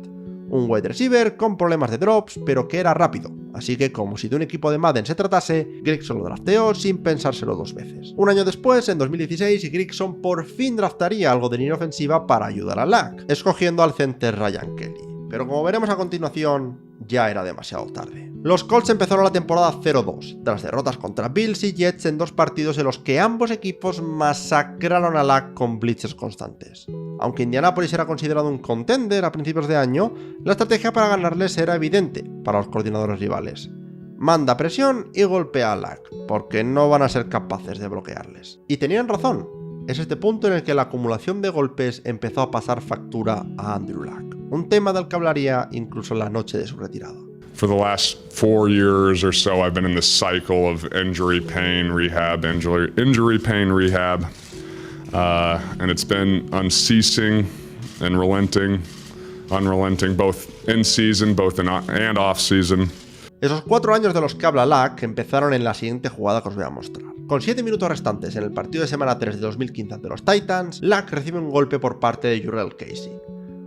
un wide receiver con problemas de drops, pero que era rápido, así que como si de un equipo de Madden se tratase, Grigson lo drafteó sin pensárselo 2 veces. Un año después, en 2016, Grigson por fin draftaría algo de línea ofensiva para ayudar a Luck, escogiendo al center Ryan Kelly. Pero como veremos a continuación, ya era demasiado tarde. Los Colts empezaron la temporada 0-2, tras derrotas contra Bills y Jets en 2 partidos en los que ambos equipos masacraron a Luck con blitzes constantes. Aunque Indianapolis era considerado un contender a principios de año, la estrategia para ganarles era evidente para los coordinadores rivales. Manda presión y golpea a Luck, porque no van a ser capaces de bloquearles. Y tenían razón. Es este punto en el que la acumulación de golpes empezó a pasar factura a Andrew Luck, un tema del que hablaría incluso la noche de su retirada. For the last 4 years or so, I've been in this cycle of injury, pain, rehab, injury, pain, rehab. And it's been unceasing and unrelenting, both in season, and off season. Esos 4 años de los que habla Luck empezaron en la siguiente jugada que os voy a mostrar. Con 7 minutos restantes en el partido de semana 3 de 2015 ante los Titans, Luck recibe un golpe por parte de Jurrell Casey.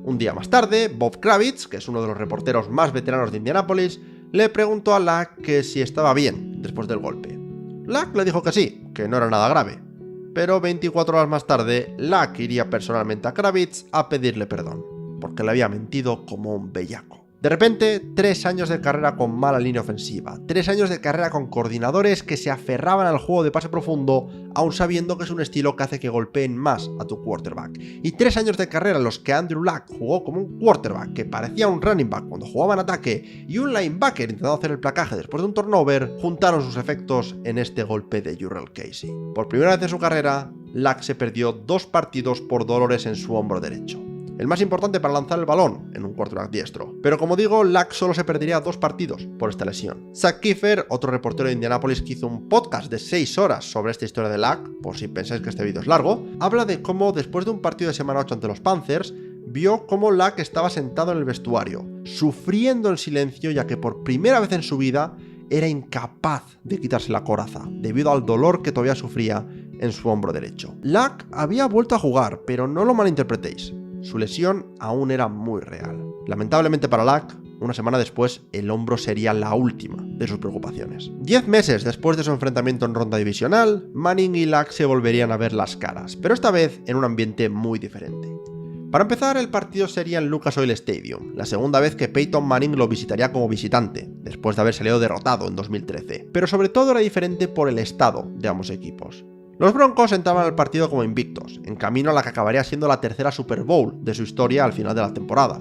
Un día más tarde, Bob Kravitz, que es uno de los reporteros más veteranos de Indianápolis, le preguntó a Luck que si estaba bien después del golpe. Luck le dijo que sí, que no era nada grave. Pero 24 horas más tarde, Luck iría personalmente a Kravitz a pedirle perdón, porque le había mentido como un bellaco. De repente, 3 años de carrera con mala línea ofensiva, 3 años de carrera con coordinadores que se aferraban al juego de pase profundo, aun sabiendo que es un estilo que hace que golpeen más a tu quarterback. Y 3 años de carrera en los que Andrew Luck jugó como un quarterback que parecía un running back cuando jugaba en ataque y un linebacker intentando hacer el placaje después de un turnover, juntaron sus efectos en este golpe de Jurrell Casey. Por primera vez en su carrera, Luck se perdió 2 partidos por dolores en su hombro derecho. El más importante para lanzar el balón en un quarterback diestro. Pero como digo, Luck solo se perdería 2 partidos por esta lesión. Zach Kiefer, otro reportero de Indianapolis que hizo un podcast de 6 horas sobre esta historia de Luck, por si pensáis que este vídeo es largo, habla de cómo después de un partido de semana 8 ante los Panthers, vio cómo Luck estaba sentado en el vestuario, sufriendo en silencio ya que por primera vez en su vida era incapaz de quitarse la coraza, debido al dolor que todavía sufría en su hombro derecho. Luck había vuelto a jugar, pero no lo malinterpretéis. Su lesión aún era muy real. Lamentablemente para Luck, una semana después, el hombro sería la última de sus preocupaciones. 10 meses después de su enfrentamiento en ronda divisional, Manning y Luck se volverían a ver las caras, pero esta vez en un ambiente muy diferente. Para empezar, el partido sería en Lucas Oil Stadium, la segunda vez que Peyton Manning lo visitaría como visitante, después de haber salido derrotado en 2013. Pero sobre todo era diferente por el estado de ambos equipos. Los Broncos entraban al partido como invictos, en camino a la que acabaría siendo la tercera Super Bowl de su historia al final de la temporada.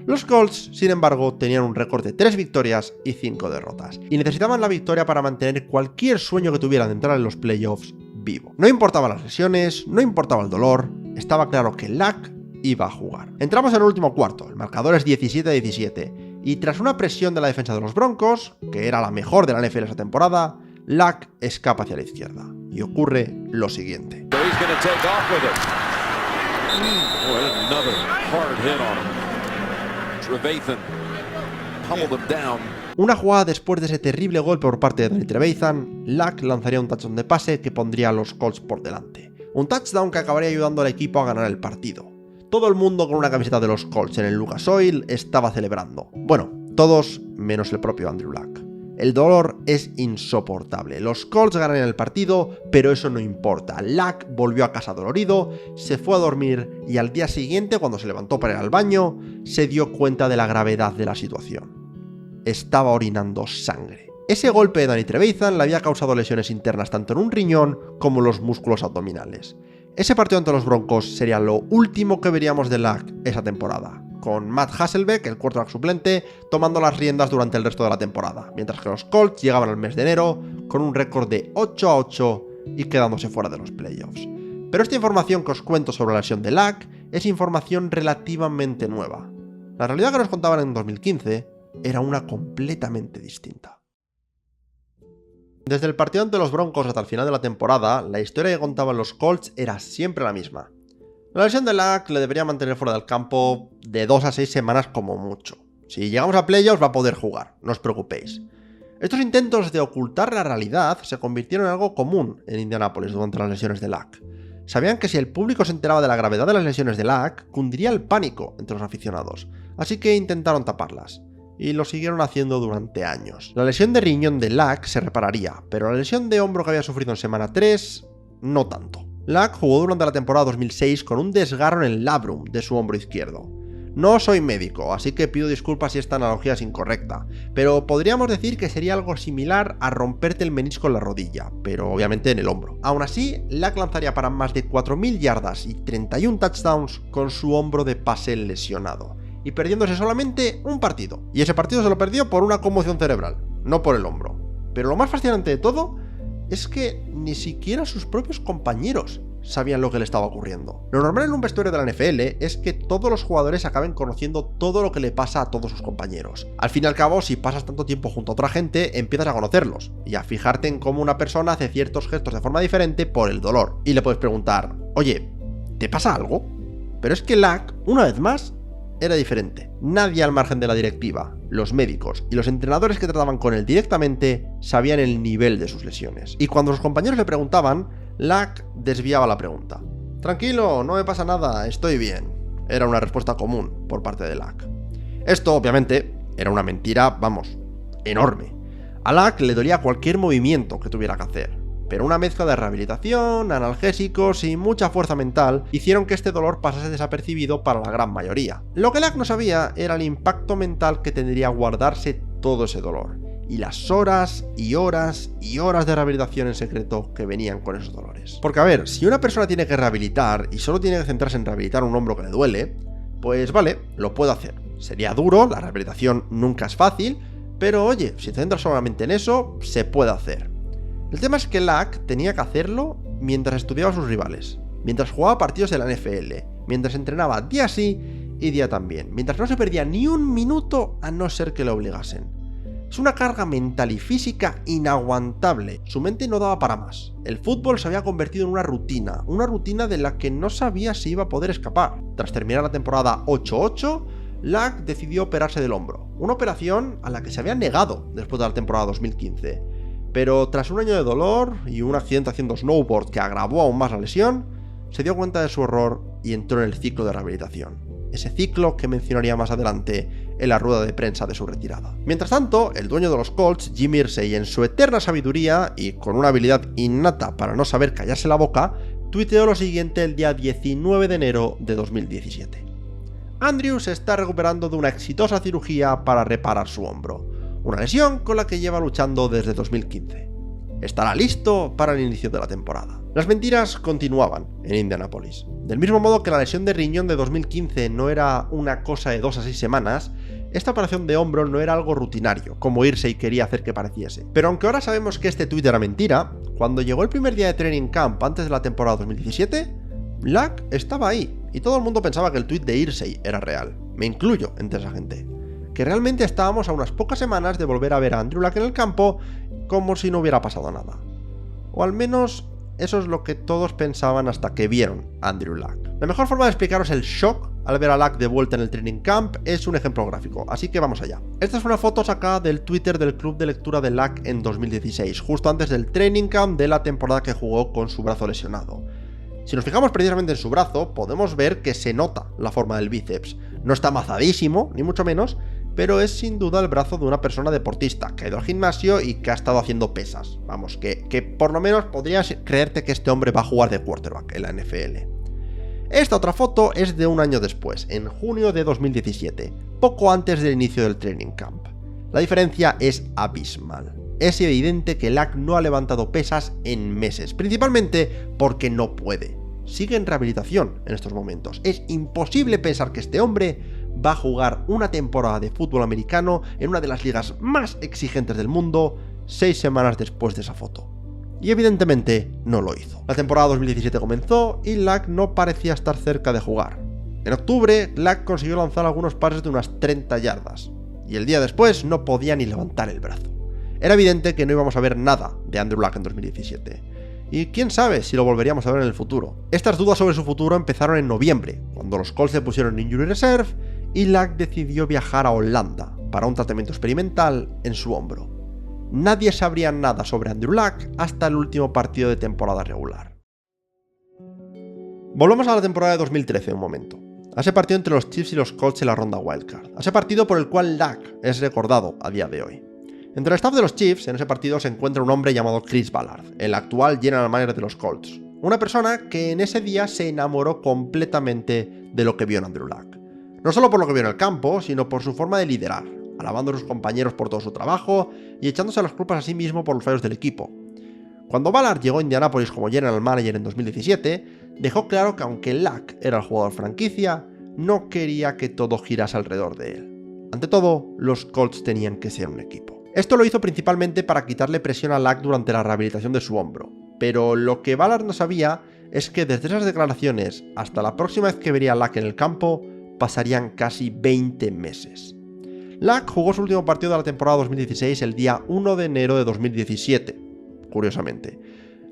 Los Colts, sin embargo, tenían un récord de 3 victorias y 5 derrotas, y necesitaban la victoria para mantener cualquier sueño que tuvieran de entrar en los playoffs vivo. No importaban las lesiones, no importaba el dolor, estaba claro que Luck iba a jugar. Entramos en el último cuarto, el marcador es 17-17, y tras una presión de la defensa de los Broncos, que era la mejor de la NFL esa temporada, Luck escapa hacia la izquierda. Y ocurre lo siguiente. Una jugada después de ese terrible golpe por parte de Danny Trevathan, Luck lanzaría un touchdown de pase que pondría a los Colts por delante. Un touchdown que acabaría ayudando al equipo a ganar el partido. Todo el mundo con una camiseta de los Colts en el Lucas Oil estaba celebrando. Bueno, todos menos el propio Andrew Luck. El dolor es insoportable. Los Colts ganaron el partido, pero eso no importa. Luck volvió a casa dolorido, se fue a dormir y al día siguiente, cuando se levantó para ir al baño, se dio cuenta de la gravedad de la situación. Estaba orinando sangre. Ese golpe de Danny Trevathan le había causado lesiones internas tanto en un riñón como en los músculos abdominales. Ese partido ante los Broncos sería lo último que veríamos de Luck esa temporada, con Matt Hasselbeck, el quarterback suplente, tomando las riendas durante el resto de la temporada, mientras que los Colts llegaban al mes de enero con un récord de 8-8 y quedándose fuera de los playoffs. Pero esta información que os cuento sobre la lesión de Luck es información relativamente nueva. La realidad que nos contaban en 2015 era una completamente distinta. Desde el partido ante los Broncos hasta el final de la temporada, la historia que contaban los Colts era siempre la misma. La lesión de Luck le debería mantener fuera del campo de 2 a 6 semanas como mucho. Si llegamos a playoffs va a poder jugar, no os preocupéis. Estos intentos de ocultar la realidad se convirtieron en algo común en Indianápolis durante las lesiones de Luck. Sabían que si el público se enteraba de la gravedad de las lesiones de Luck, cundiría el pánico entre los aficionados, así que intentaron taparlas. Y lo siguieron haciendo durante años. La lesión de riñón de Luck se repararía, pero la lesión de hombro que había sufrido en semana 3, no tanto. Luck jugó durante la temporada 2006 con un desgarro en el labrum de su hombro izquierdo. No soy médico, así que pido disculpas si esta analogía es incorrecta, pero podríamos decir que sería algo similar a romperte el menisco en la rodilla, pero obviamente en el hombro. Aún así, Luck lanzaría para más de 4.000 yardas y 31 touchdowns con su hombro de pase lesionado, y perdiéndose solamente un partido. Y ese partido se lo perdió por una conmoción cerebral, no por el hombro. Pero lo más fascinante de todo es que ni siquiera sus propios compañeros sabían lo que le estaba ocurriendo. Lo normal en un vestuario de la NFL es que todos los jugadores acaben conociendo todo lo que le pasa a todos sus compañeros. Al fin y al cabo, si pasas tanto tiempo junto a otra gente, empiezas a conocerlos y a fijarte en cómo una persona hace ciertos gestos de forma diferente por el dolor. Y le puedes preguntar, oye, ¿te pasa algo? Pero es que Luck, una vez más, era diferente. Nadie al margen de la directiva, los médicos y los entrenadores que trataban con él directamente sabían el nivel de sus lesiones. Y cuando sus compañeros le preguntaban, Luck desviaba la pregunta. Tranquilo, no me pasa nada, estoy bien. era una respuesta común por parte de Lack. Esto, obviamente, era una mentira, vamos, enorme. A Lack le dolía cualquier movimiento que tuviera que hacer, pero una mezcla de rehabilitación, analgésicos y mucha fuerza mental hicieron que este dolor pasase desapercibido para la gran mayoría. Lo que Lack no sabía era el impacto mental que tendría guardarse todo ese dolor, y las horas y horas y horas de rehabilitación en secreto que venían con esos dolores. Porque a ver, si una persona tiene que rehabilitar y solo tiene que centrarse en rehabilitar un hombro que le duele, pues vale, lo puedo hacer. Sería duro, la rehabilitación nunca es fácil, pero oye, si te centras solamente en eso, se puede hacer. El tema es que Lack tenía que hacerlo mientras estudiaba a sus rivales, mientras jugaba partidos de la NFL, mientras entrenaba día sí y día también, mientras no se perdía ni un minuto a no ser que le obligasen. Es una carga mental y física inaguantable. Su mente no daba para más. El fútbol se había convertido en una rutina de la que no sabía si iba a poder escapar. Tras terminar la temporada 8-8, Lack decidió operarse del hombro, una operación a la que se había negado después de la temporada 2015. Pero tras un año de dolor y un accidente haciendo snowboard que agravó aún más la lesión, se dio cuenta de su error y entró en el ciclo de rehabilitación. Ese ciclo que mencionaría más adelante en la rueda de prensa de su retirada. Mientras tanto, el dueño de los Colts, Jim Irsay, en su eterna sabiduría y con una habilidad innata para no saber callarse la boca, tuiteó lo siguiente el día 19 de enero de 2017. Andrew se está recuperando de una exitosa cirugía para reparar su hombro, una lesión con la que lleva luchando desde 2015. Estará listo para el inicio de la temporada. Las mentiras continuaban en Indianápolis. Del mismo modo que la lesión de riñón de 2015 no era una cosa de 2 a 6 semanas, esta operación de hombro no era algo rutinario, como Irsay quería hacer que pareciese. Pero aunque ahora sabemos que este tuit era mentira, cuando llegó el primer día de training camp antes de la temporada 2017, Lack estaba ahí, y todo el mundo pensaba que el tuit de Irsay era real. Me incluyo entre esa gente. Que realmente estábamos a unas pocas semanas de volver a ver a Andrew Luck en el campo como si no hubiera pasado nada. O al menos eso es lo que todos pensaban hasta que vieron a Andrew Luck. La mejor forma de explicaros el shock al ver a Luck de vuelta en el training camp es un ejemplo gráfico, así que vamos allá. Esta es una foto sacada del Twitter del club de lectura de Luck en 2016, justo antes del training camp de la temporada que jugó con su brazo lesionado. Si nos fijamos precisamente en su brazo, podemos ver que se nota la forma del bíceps. No está amazadísimo, ni mucho menos, pero es sin duda el brazo de una persona deportista que ha ido al gimnasio y que ha estado haciendo pesas. Vamos, que por lo menos podrías creerte que este hombre va a jugar de quarterback en la NFL. Esta otra foto es de un año después, en junio de 2017, poco antes del inicio del training camp. La diferencia es abismal. Es evidente que Luck no ha levantado pesas en meses, principalmente porque no puede. Sigue en rehabilitación en estos momentos. Es imposible pensar que este hombre va a jugar una temporada de fútbol americano en una de las ligas más exigentes del mundo 6 semanas después de esa foto. Y evidentemente no lo hizo. La temporada 2017 comenzó y Luck no parecía estar cerca de jugar. En octubre, Luck consiguió lanzar algunos pases de unas 30 yardas, y el día después no podía ni levantar el brazo. Era evidente que no íbamos a ver nada de Andrew Luck en 2017. Y quién sabe si lo volveríamos a ver en el futuro. Estas dudas sobre su futuro empezaron en noviembre, cuando los Colts le pusieron Injury Reserve y Luck decidió viajar a Holanda para un tratamiento experimental en su hombro. Nadie sabría nada sobre Andrew Luck hasta el último partido de temporada regular. Volvamos a la temporada de 2013 un momento. A ese partido entre los Chiefs y los Colts en la ronda Wildcard. A ese partido por el cual Luck es recordado a día de hoy. Entre el staff de los Chiefs, en ese partido se encuentra un hombre llamado Chris Ballard, el actual general manager de los Colts. Una persona que en ese día se enamoró completamente de lo que vio en Andrew Luck. No solo por lo que vio en el campo, sino por su forma de liderar, alabando a sus compañeros por todo su trabajo y echándose las culpas a sí mismo por los fallos del equipo. Cuando Ballard llegó a Indianapolis como general manager en 2017, dejó claro que aunque Luck era el jugador franquicia, no quería que todo girase alrededor de él. Ante todo, los Colts tenían que ser un equipo. Esto lo hizo principalmente para quitarle presión a Luck durante la rehabilitación de su hombro, pero lo que Ballard no sabía es que desde esas declaraciones hasta la próxima vez que vería a Luck en el campo, pasarían casi 20 meses. Luck jugó su último partido de la temporada 2016 el día 1 de enero de 2017, curiosamente.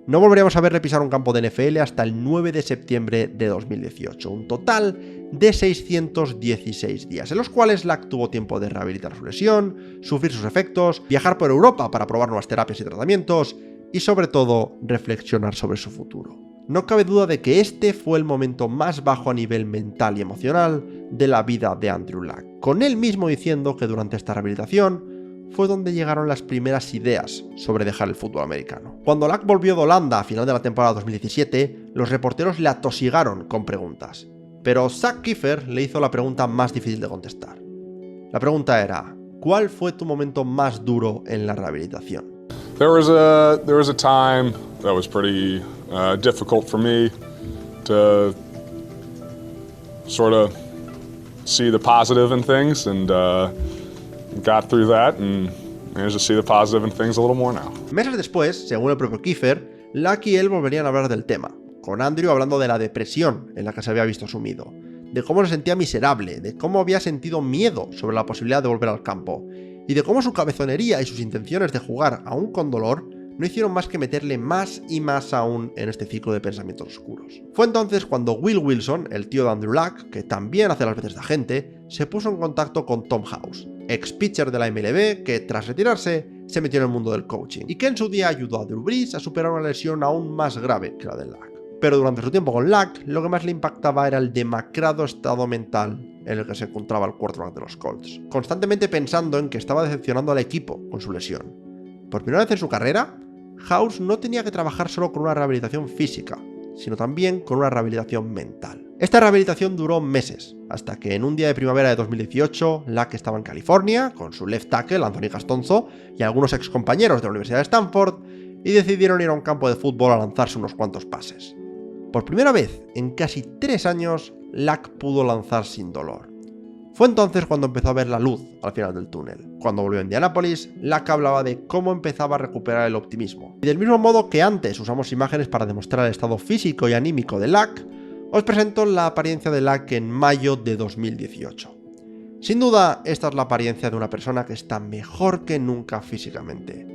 No volveríamos a verle pisar un campo de NFL hasta el 9 de septiembre de 2018, un total de 616 días, en los cuales Luck tuvo tiempo de rehabilitar su lesión, sufrir sus efectos, viajar por Europa para probar nuevas terapias y tratamientos, y sobre todo, reflexionar sobre su futuro. no cabe duda de que este fue el momento más bajo a nivel mental y emocional de la vida de Andrew Luck, con él mismo diciendo que durante esta rehabilitación fue donde llegaron las primeras ideas sobre dejar el fútbol americano. Cuando Luck volvió de Holanda a final de la temporada 2017, los reporteros le atosigaron con preguntas, pero Zak Keefer le hizo la pregunta más difícil de contestar. La pregunta era: ¿cuál fue tu momento más duro en la rehabilitación? There was a time that was pretty difficult for me to sort of see the positive in things, and got through that and managed to see the positive in things a little more now. Meses después, según el propio Keefer, Luck y él volverían a hablar del tema, con Andrew hablando de la depresión en la que se había visto sumido, de cómo se sentía miserable, de cómo había sentido miedo sobre la posibilidad de volver al campo, y de cómo su cabezonería y sus intenciones de jugar aún con dolor no hicieron más que meterle más y más aún en este ciclo de pensamientos oscuros. Fue entonces cuando Will Wilson, el tío de Andrew Luck, que también hace las veces de agente, se puso en contacto con Tom House, ex pitcher de la MLB que tras retirarse se metió en el mundo del coaching y que en su día ayudó a Drew Brees a superar una lesión aún más grave que la de Luck. Pero durante su tiempo con Luck, lo que más le impactaba era el demacrado estado mental en el que se encontraba el quarterback de los Colts, constantemente pensando en que estaba decepcionando al equipo con su lesión. Por primera vez en su carrera, House no tenía que trabajar solo con una rehabilitación física, sino también con una rehabilitación mental. Esta rehabilitación duró meses, hasta que en un día de primavera de 2018, Luck estaba en California con su left tackle, Anthony Castonzo, y algunos excompañeros de la Universidad de Stanford, y decidieron ir a un campo de fútbol a lanzarse unos cuantos pases. Por primera vez en casi 3 años, Luck pudo lanzar sin dolor. Fue entonces cuando empezó a ver la luz al final del túnel. Cuando volvió a Indianápolis, Luck hablaba de cómo empezaba a recuperar el optimismo. Y del mismo modo que antes usamos imágenes para demostrar el estado físico y anímico de Luck, os presento la apariencia de Luck en mayo de 2018. Sin duda, esta es la apariencia de una persona que está mejor que nunca físicamente.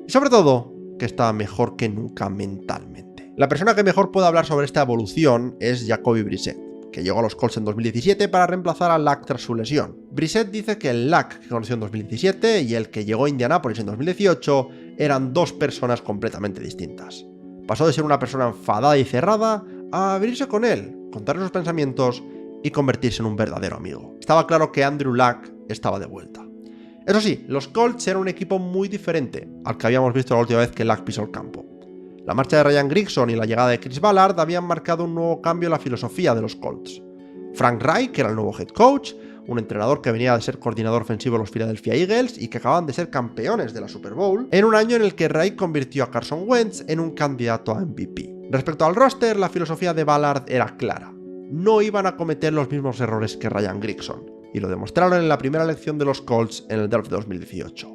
Y sobre todo, que está mejor que nunca mentalmente. La persona que mejor puede hablar sobre esta evolución es Jacoby Brissett, que llegó a los Colts en 2017 para reemplazar a Luck tras su lesión. Brissett dice que el Luck que conoció en 2017 y el que llegó a Indianápolis en 2018 eran dos personas completamente distintas. Pasó de ser una persona enfadada y cerrada a abrirse con él, contarle sus pensamientos y convertirse en un verdadero amigo. Estaba claro que Andrew Luck estaba de vuelta. Eso sí, los Colts eran un equipo muy diferente al que habíamos visto la última vez que Luck pisó el campo. La marcha de Ryan Grigson y la llegada de Chris Ballard habían marcado un nuevo cambio en la filosofía de los Colts. Frank Reich, que era el nuevo head coach, un entrenador que venía de ser coordinador ofensivo de los Philadelphia Eagles y que acaban de ser campeones de la Super Bowl, en un año en el que Reich convirtió a Carson Wentz en un candidato a MVP. Respecto al roster, la filosofía de Ballard era clara. No iban a cometer los mismos errores que Ryan Grigson, y lo demostraron en la primera elección de los Colts en el draft de 2018.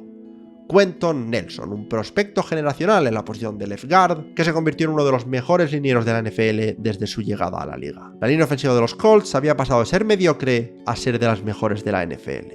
Quenton Nelson, un prospecto generacional en la posición de left guard, que se convirtió en uno de los mejores linieros de la NFL desde su llegada a la liga. La línea ofensiva de los Colts había pasado de ser mediocre a ser de las mejores de la NFL.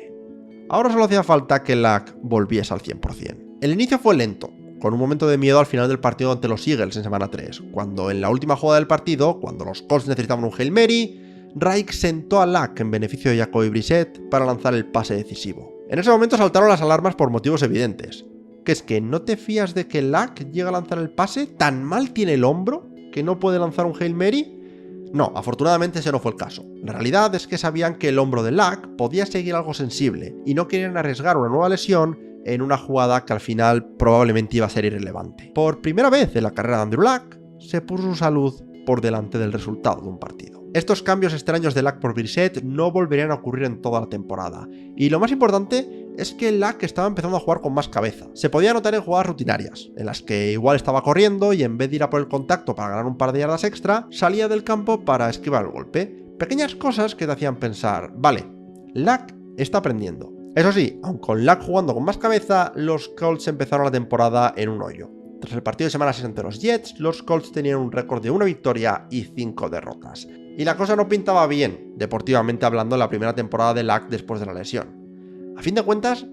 Ahora solo hacía falta que Luck volviese al 100%. El inicio fue lento, con un momento de miedo al final del partido ante los Eagles en semana 3, cuando en la última jugada del partido, cuando los Colts necesitaban un Hail Mary, Reich sentó a Luck en beneficio de Jacoby Brissett para lanzar el pase decisivo. En ese momento saltaron las alarmas por motivos evidentes, que es que ¿no te fías de que Luck llegue a lanzar el pase? ¿Tan mal tiene el hombro que no puede lanzar un Hail Mary? No, afortunadamente ese no fue el caso. La realidad es que sabían que el hombro de Luck podía seguir algo sensible y no querían arriesgar una nueva lesión en una jugada que al final probablemente iba a ser irrelevante. Por primera vez en la carrera de Andrew Luck, se puso su salud por delante del resultado de un partido. Estos cambios extraños de Luck por Brissett no volverían a ocurrir en toda la temporada, y lo más importante es que Luck estaba empezando a jugar con más cabeza. Se podía notar en jugadas rutinarias, en las que igual estaba corriendo y en vez de ir a por el contacto para ganar un par de yardas extra, salía del campo para esquivar el golpe. Pequeñas cosas que te hacían pensar, vale, Luck está aprendiendo. Eso sí, aun con Luck jugando con más cabeza, los Colts empezaron la temporada en un hoyo. Tras el partido de semana 6 ante los Jets, los Colts tenían un récord de 1 victoria y 5 derrotas. Y la cosa no pintaba bien, deportivamente hablando, en la primera temporada de Luck después de la lesión. A fin de cuentas,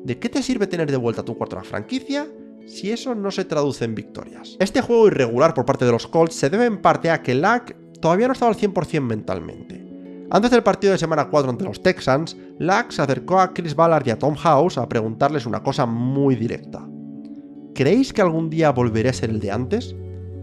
¿de qué te sirve tener de vuelta tu quarterback franquicia si eso no se traduce en victorias? Este juego irregular por parte de los Colts se debe en parte a que Luck todavía no estaba al 100% mentalmente. Antes del partido de semana 4 ante los Texans, Luck se acercó a Chris Ballard y a Tom House a preguntarles una cosa muy directa. ¿Creéis que algún día volveré a ser el de antes?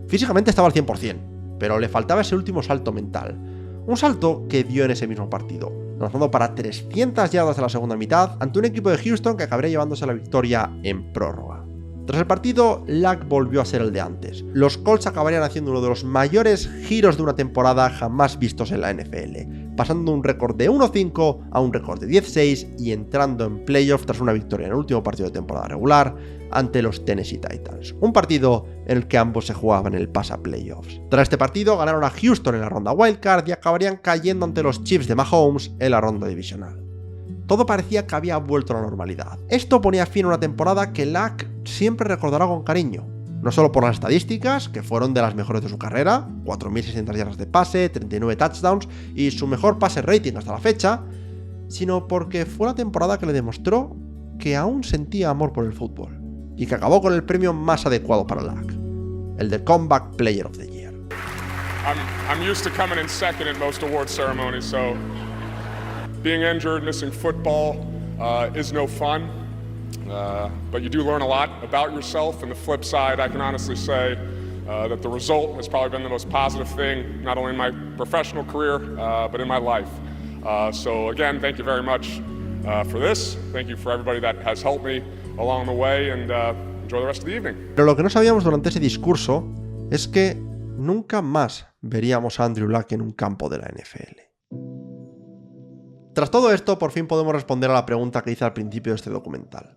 Físicamente estaba al 100%. pero le faltaba ese último salto mental. Un salto que dio en ese mismo partido, lanzando para 300 yardas en la segunda mitad ante un equipo de Houston que acabaría llevándose la victoria en prórroga. Tras el partido, Luck volvió a ser el de antes. Los Colts acabarían haciendo uno de los mayores giros de una temporada jamás vistos en la NFL, pasando de un récord de 1-5 a un récord de 10-6 y entrando en playoff tras una victoria en el último partido de temporada regular ante los Tennessee Titans, un partido en el que ambos se jugaban el pase a playoffs. Tras este partido ganaron a Houston en la ronda wildcard y acabarían cayendo ante los Chiefs de Mahomes en la ronda divisional. Todo parecía que había vuelto a la normalidad. Esto ponía fin a una temporada que Luck siempre recordará con cariño, no solo por las estadísticas, que fueron de las mejores de su carrera, 4.600 yardas de pase, 39 touchdowns y su mejor pase rating hasta la fecha, sino porque fue la temporada que le demostró que aún sentía amor por el fútbol y que acabó con el premio más adecuado para Luck, el de Comeback Player of the Year. I'm used to coming in second in most award ceremonies, so being injured, missing football is no fun, but you do learn a lot about yourself. And the flip side, I can honestly say that the result has probably been the most positive thing, not only in my professional career, but in my life. So again, thank you very much for this. Thank you for everybody that has helped me along the way, and enjoy the rest of the evening. Pero lo que no sabíamos durante ese discurso es que nunca más veríamos a Andrew Luck en un campo de la NFL. Tras todo esto, por fin podemos responder a la pregunta que hice al principio de este documental.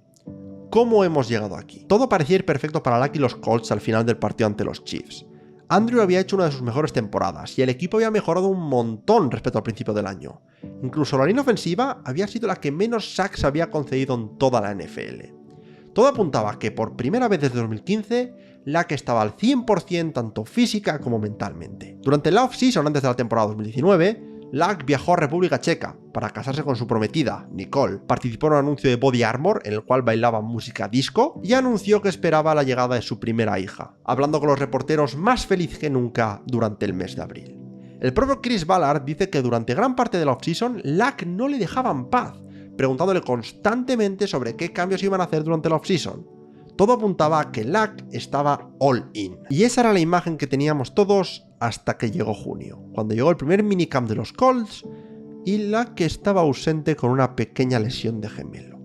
¿Cómo hemos llegado aquí? Todo parecía ir perfecto para Luck y los Colts al final del partido ante los Chiefs. Andrew había hecho una de sus mejores temporadas y el equipo había mejorado un montón respecto al principio del año. Incluso la línea ofensiva había sido la que menos sacks había concedido en toda la NFL. Todo apuntaba a que por primera vez desde 2015, Luck estaba al 100% tanto física como mentalmente. Durante la off-season antes de la temporada 2019, Luck viajó a República Checa para casarse con su prometida, Nicole, participó en un anuncio de Body Armor en el cual bailaba música disco y anunció que esperaba la llegada de su primera hija, hablando con los reporteros más feliz que nunca durante el mes de abril. El propio Chris Ballard dice que durante gran parte de la off-season, Luck no le dejaba en paz, preguntándole constantemente sobre qué cambios iban a hacer durante la off-season. Todo apuntaba a que Luck estaba all in. Y esa era la imagen que teníamos todos hasta que llegó junio, cuando llegó el primer minicamp de los Colts y Luck estaba ausente con una pequeña lesión de gemelo.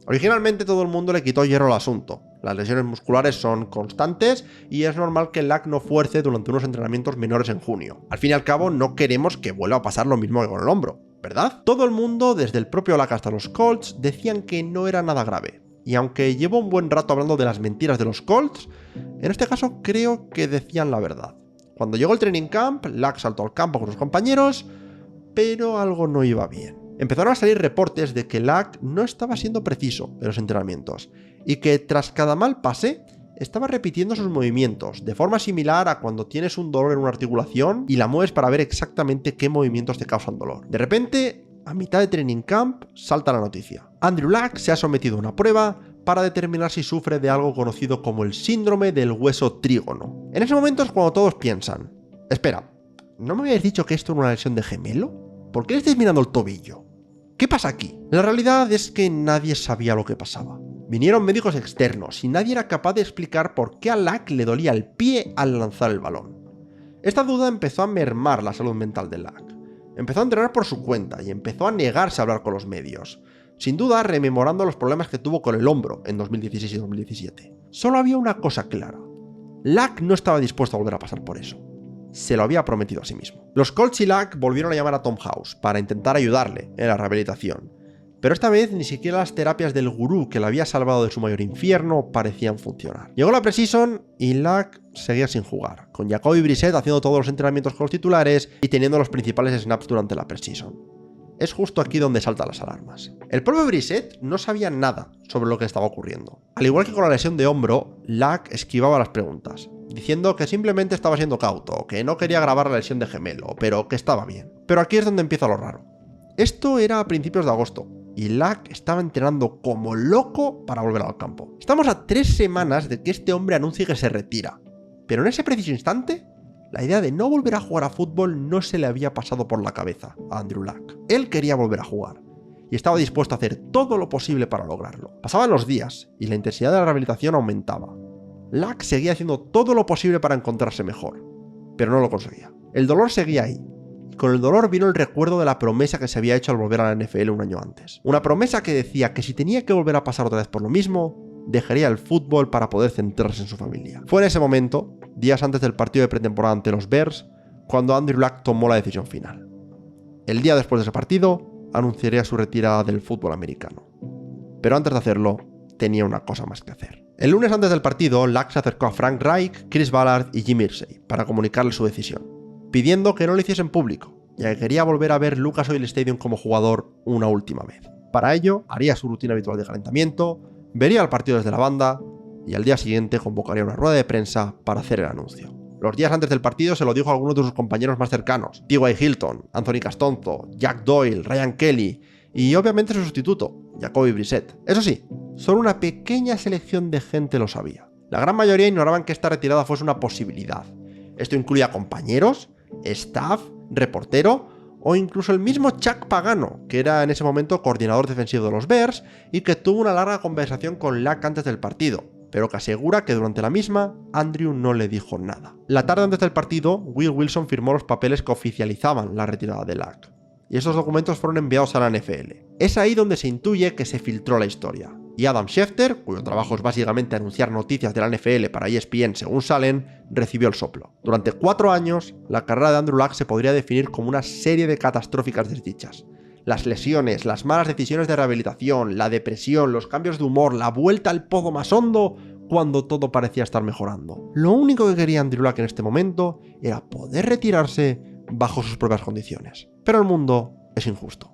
Originalmente todo el mundo le quitó hierro al asunto. Las lesiones musculares son constantes y es normal que Luck no fuerce durante unos entrenamientos menores en junio. Al fin y al cabo no queremos que vuelva a pasar lo mismo que con el hombro, ¿verdad? Todo el mundo, desde el propio Luck hasta los Colts, decían que no era nada grave. Y aunque llevo un buen rato hablando de las mentiras de los Colts, en este caso creo que decían la verdad. Cuando llegó el training camp, Luck saltó al campo con sus compañeros, pero algo no iba bien. Empezaron a salir reportes de que Luck no estaba siendo preciso en los entrenamientos y que tras cada mal pase estaba repitiendo sus movimientos, de forma similar a cuando tienes un dolor en una articulación y la mueves para ver exactamente qué movimientos te causan dolor. De repente, a mitad de training camp, salta la noticia. Andrew Luck se ha sometido a una prueba para determinar si sufre de algo conocido como el síndrome del hueso trígono. En ese momento es cuando todos piensan, espera, ¿no me habías dicho que esto era una lesión de gemelo? ¿Por qué le estáis mirando el tobillo? ¿Qué pasa aquí? La realidad es que nadie sabía lo que pasaba. Vinieron médicos externos y nadie era capaz de explicar por qué a Luck le dolía el pie al lanzar el balón. Esta duda empezó a mermar la salud mental de Luck. Empezó a entrenar por su cuenta y empezó a negarse a hablar con los medios, sin duda rememorando los problemas que tuvo con el hombro en 2016 y 2017. Solo había una cosa clara: Luck no estaba dispuesto a volver a pasar por eso. Se lo había prometido a sí mismo. Los Colts y Luck volvieron a llamar a Tom House para intentar ayudarle en la rehabilitación, pero esta vez ni siquiera las terapias del gurú que le había salvado de su mayor infierno parecían funcionar. Llegó la preseason y Luck seguía sin jugar, con Jacoby Brissett haciendo todos los entrenamientos con los titulares y teniendo los principales snaps durante la preseason. Es justo aquí donde saltan las alarmas. El propio Brissett no sabía nada sobre lo que estaba ocurriendo. Al igual que con la lesión de hombro, Luck esquivaba las preguntas, diciendo que simplemente estaba siendo cauto, que no quería agravar la lesión de gemelo, pero que estaba bien. Pero aquí es donde empieza lo raro. Esto era a principios de agosto, y Luck estaba entrenando como loco para volver al campo. Estamos a 3 semanas de que este hombre anuncie que se retira, pero en ese preciso instante, la idea de no volver a jugar a fútbol no se le había pasado por la cabeza a Andrew Luck. Él quería volver a jugar, y estaba dispuesto a hacer todo lo posible para lograrlo. Pasaban los días, y la intensidad de la rehabilitación aumentaba. Luck seguía haciendo todo lo posible para encontrarse mejor, pero no lo conseguía. El dolor seguía ahí. Con el dolor vino el recuerdo de la promesa que se había hecho al volver a la NFL un año antes. Una promesa que decía que si tenía que volver a pasar otra vez por lo mismo, dejaría el fútbol para poder centrarse en su familia. Fue en ese momento, días antes del partido de pretemporada ante los Bears, cuando Andrew Luck tomó la decisión final. El día después de ese partido, anunciaría su retirada del fútbol americano. Pero antes de hacerlo, tenía una cosa más que hacer. El lunes antes del partido, Luck se acercó a Frank Reich, Chris Ballard y Jim Irsay para comunicarle su decisión, pidiendo que no lo hiciesen público, ya que quería volver a ver Lucas Oil Stadium como jugador una última vez. Para ello, haría su rutina habitual de calentamiento, vería el partido desde la banda y al día siguiente convocaría una rueda de prensa para hacer el anuncio. Los días antes del partido se lo dijo a algunos de sus compañeros más cercanos, T.Y. Hilton, Anthony Castonzo, Jack Doyle, Ryan Kelly y obviamente su sustituto, Jacoby Brissett. Eso sí, solo una pequeña selección de gente lo sabía. La gran mayoría ignoraban que esta retirada fuese una posibilidad. Esto incluía compañeros, staff, reportero o incluso el mismo Chuck Pagano, que era en ese momento coordinador defensivo de los Bears y que tuvo una larga conversación con Luck antes del partido, pero que asegura que durante la misma Andrew no le dijo nada. La tarde antes del partido, Will Wilson firmó los papeles que oficializaban la retirada de Luck, y esos documentos fueron enviados a la NFL. Es ahí donde se intuye que se filtró la historia, y Adam Schefter, cuyo trabajo es básicamente anunciar noticias de la NFL para ESPN según salen, recibió el soplo. Durante 4 años, la carrera de Andrew Luck se podría definir como una serie de catastróficas desdichas. Las lesiones, las malas decisiones de rehabilitación, la depresión, los cambios de humor, la vuelta al pozo más hondo, cuando todo parecía estar mejorando. Lo único que quería Andrew Luck en este momento era poder retirarse bajo sus propias condiciones. Pero el mundo es injusto,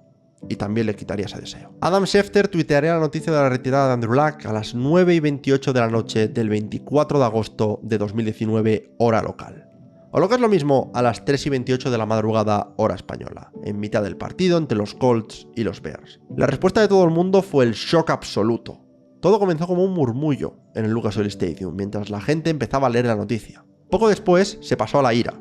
y también le quitaría ese deseo. Adam Schefter tuitearía la noticia de la retirada de Andrew Luck a las 9:28 de la noche del 24 de agosto de 2019, hora local. O lo que es lo mismo, a las 3:28 de la madrugada, hora española, en mitad del partido entre los Colts y los Bears. La respuesta de todo el mundo fue el shock absoluto. Todo comenzó como un murmullo en el Lucas Oil Stadium, mientras la gente empezaba a leer la noticia. Poco después se pasó a la ira,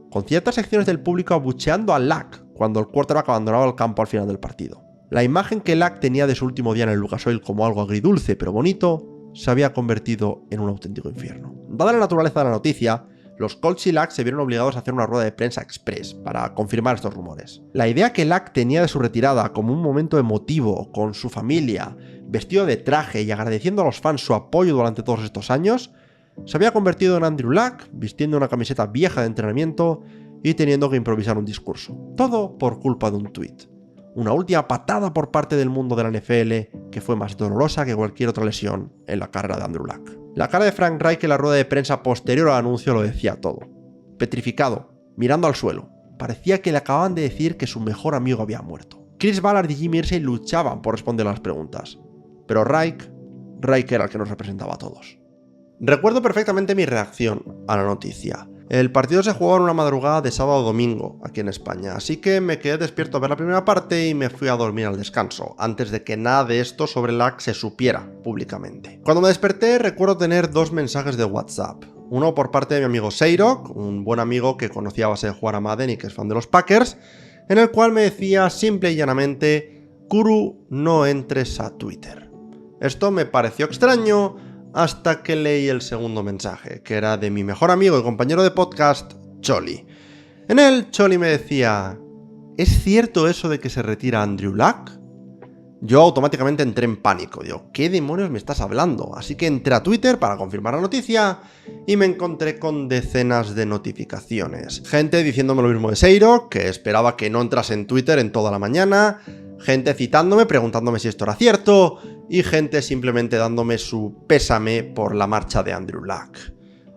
con ciertas secciones del público abucheando a Luck cuando el quarterback abandonaba el campo al final del partido. La imagen que Luck tenía de su último día en el Lucas Oil como algo agridulce pero bonito, se había convertido en un auténtico infierno. Dada la naturaleza de la noticia, los Colts y Luck se vieron obligados a hacer una rueda de prensa express para confirmar estos rumores. La idea que Luck tenía de su retirada como un momento emotivo, con su familia, vestido de traje y agradeciendo a los fans su apoyo durante todos estos años, se había convertido en Andrew Luck, vistiendo una camiseta vieja de entrenamiento y teniendo que improvisar un discurso. Todo por culpa de un tuit. Una última patada por parte del mundo de la NFL que fue más dolorosa que cualquier otra lesión en la carrera de Andrew Luck. La cara de Frank Reich en la rueda de prensa posterior al anuncio lo decía todo. Petrificado, mirando al suelo. Parecía que le acababan de decir que su mejor amigo había muerto. Chris Ballard y Jim Irsay luchaban por responder a las preguntas. Pero Reich era el que nos representaba a todos. Recuerdo perfectamente mi reacción a la noticia. El partido se jugaba en una madrugada de sábado a domingo aquí en España, así que me quedé despierto a ver la primera parte y me fui a dormir al descanso, antes de que nada de esto sobre Luck se supiera públicamente. Cuando me desperté recuerdo tener 2 mensajes de WhatsApp. Uno por parte de mi amigo Seirok, un buen amigo que conocía a base de jugar a Madden y que es fan de los Packers, en el cual me decía simple y llanamente: Kuru, no entres a Twitter. Esto me pareció extraño hasta que leí el segundo mensaje, que era de mi mejor amigo y compañero de podcast, Choli. En él, Choli me decía: ¿es cierto eso de que se retira Andrew Luck? Yo automáticamente entré en pánico. Digo, ¿qué demonios me estás hablando? Así que entré a Twitter para confirmar la noticia y me encontré con decenas de notificaciones. Gente diciéndome lo mismo de Seiro, que esperaba que no entrase en Twitter en toda la mañana. Gente citándome, preguntándome si esto era cierto. Y gente simplemente dándome su pésame por la marcha de Andrew Luck.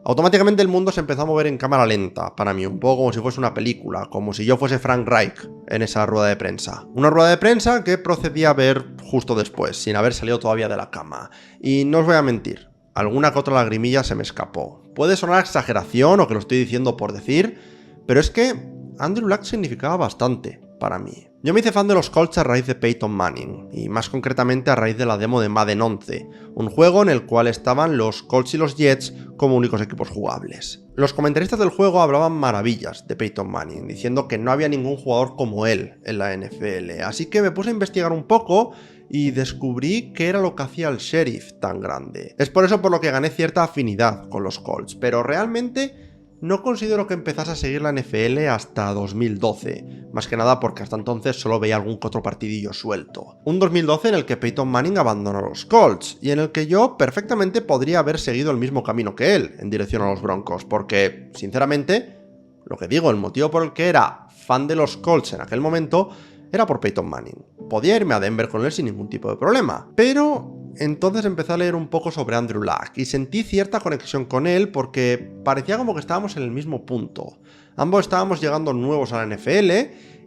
Automáticamente el mundo se empezó a mover en cámara lenta, para mí, un poco como si fuese una película, como si yo fuese Frank Reich en esa rueda de prensa. Una rueda de prensa que procedí a ver justo después, sin haber salido todavía de la cama. Y no os voy a mentir, alguna que otra lagrimilla se me escapó. Puede sonar exageración o que lo estoy diciendo por decir, pero es que Andrew Luck significaba bastante para mí. Yo me hice fan de los Colts a raíz de Peyton Manning, y más concretamente a raíz de la demo de Madden 11, un juego en el cual estaban los Colts y los Jets como únicos equipos jugables. Los comentaristas del juego hablaban maravillas de Peyton Manning, diciendo que no había ningún jugador como él en la NFL, así que me puse a investigar un poco y descubrí qué era lo que hacía el Sheriff tan grande. Es por eso por lo que gané cierta afinidad con los Colts, pero realmente no considero que empezase a seguir la NFL hasta 2012, más que nada porque hasta entonces solo veía algún que otro partidillo suelto. Un 2012 en el que Peyton Manning abandonó los Colts, y en el que yo perfectamente podría haber seguido el mismo camino que él, en dirección a los Broncos, porque, sinceramente, lo que digo, el motivo por el que era fan de los Colts en aquel momento era por Peyton Manning. Podía irme a Denver con él sin ningún tipo de problema, pero entonces empecé a leer un poco sobre Andrew Luck y sentí cierta conexión con él porque parecía como que estábamos en el mismo punto. Ambos estábamos llegando nuevos a la NFL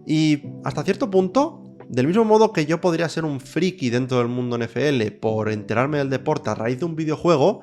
y hasta cierto punto, del mismo modo que yo podría ser un friki dentro del mundo NFL por enterarme del deporte a raíz de un videojuego,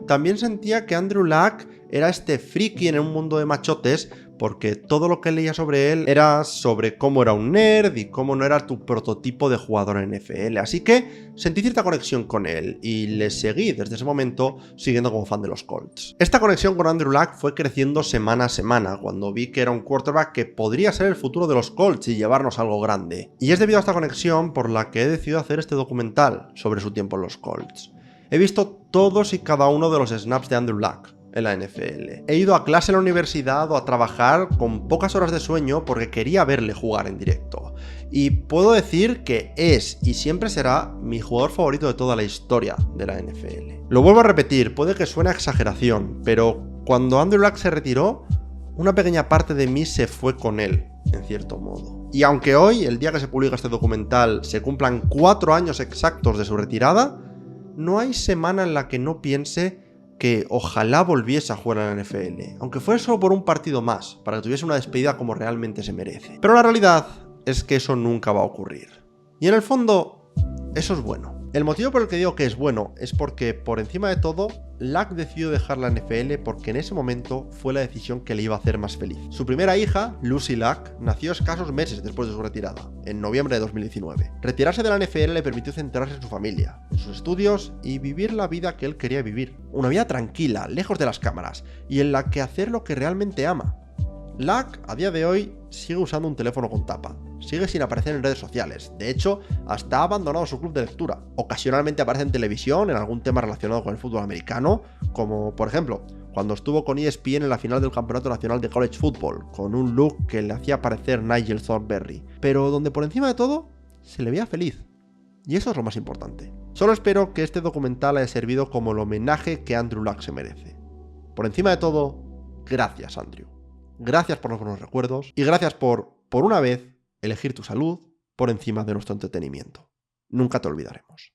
también sentía que Andrew Luck era este friki en un mundo de machotes porque todo lo que leía sobre él era sobre cómo era un nerd y cómo no era tu prototipo de jugador en NFL. Así que sentí cierta conexión con él y le seguí desde ese momento siguiendo como fan de los Colts. Esta conexión con Andrew Luck fue creciendo semana a semana cuando vi que era un quarterback que podría ser el futuro de los Colts y llevarnos a algo grande. Y es debido a esta conexión por la que he decidido hacer este documental sobre su tiempo en los Colts. He visto todos y cada uno de los snaps de Andrew Luck en la NFL. He ido a clase en la universidad o a trabajar con pocas horas de sueño porque quería verle jugar en directo. Y puedo decir que es y siempre será mi jugador favorito de toda la historia de la NFL. Lo vuelvo a repetir, puede que suene a exageración, pero cuando Andrew Luck se retiró, una pequeña parte de mí se fue con él, en cierto modo. Y aunque hoy, el día que se publica este documental, se cumplan 4 años exactos de su retirada, no hay semana en la que no piense que ojalá volviese a jugar en la NFL, aunque fuera solo por un partido más, para que tuviese una despedida como realmente se merece. Pero la realidad es que eso nunca va a ocurrir. Y en el fondo, eso es bueno. El motivo por el que digo que es bueno es porque, por encima de todo, Luck decidió dejar la NFL porque en ese momento fue la decisión que le iba a hacer más feliz. Su primera hija, Lucy Luck, nació escasos meses después de su retirada, en noviembre de 2019. Retirarse de la NFL le permitió centrarse en su familia, en sus estudios y vivir la vida que él quería vivir. Una vida tranquila, lejos de las cámaras, y en la que hacer lo que realmente ama. Luck, a día de hoy, sigue usando un teléfono con tapa. Sigue sin aparecer en redes sociales. De hecho, hasta ha abandonado su club de lectura. Ocasionalmente aparece en televisión en algún tema relacionado con el fútbol americano, como, por ejemplo, cuando estuvo con ESPN en la final del Campeonato Nacional de College Football, con un look que le hacía parecer Nigel Thornberry. Pero donde por encima de todo, se le veía feliz. Y eso es lo más importante. Solo espero que este documental haya servido como el homenaje que Andrew Luck se merece. Por encima de todo, gracias, Andrew. Gracias por los buenos recuerdos y gracias por una vez, elegir tu salud por encima de nuestro entretenimiento. Nunca te olvidaremos.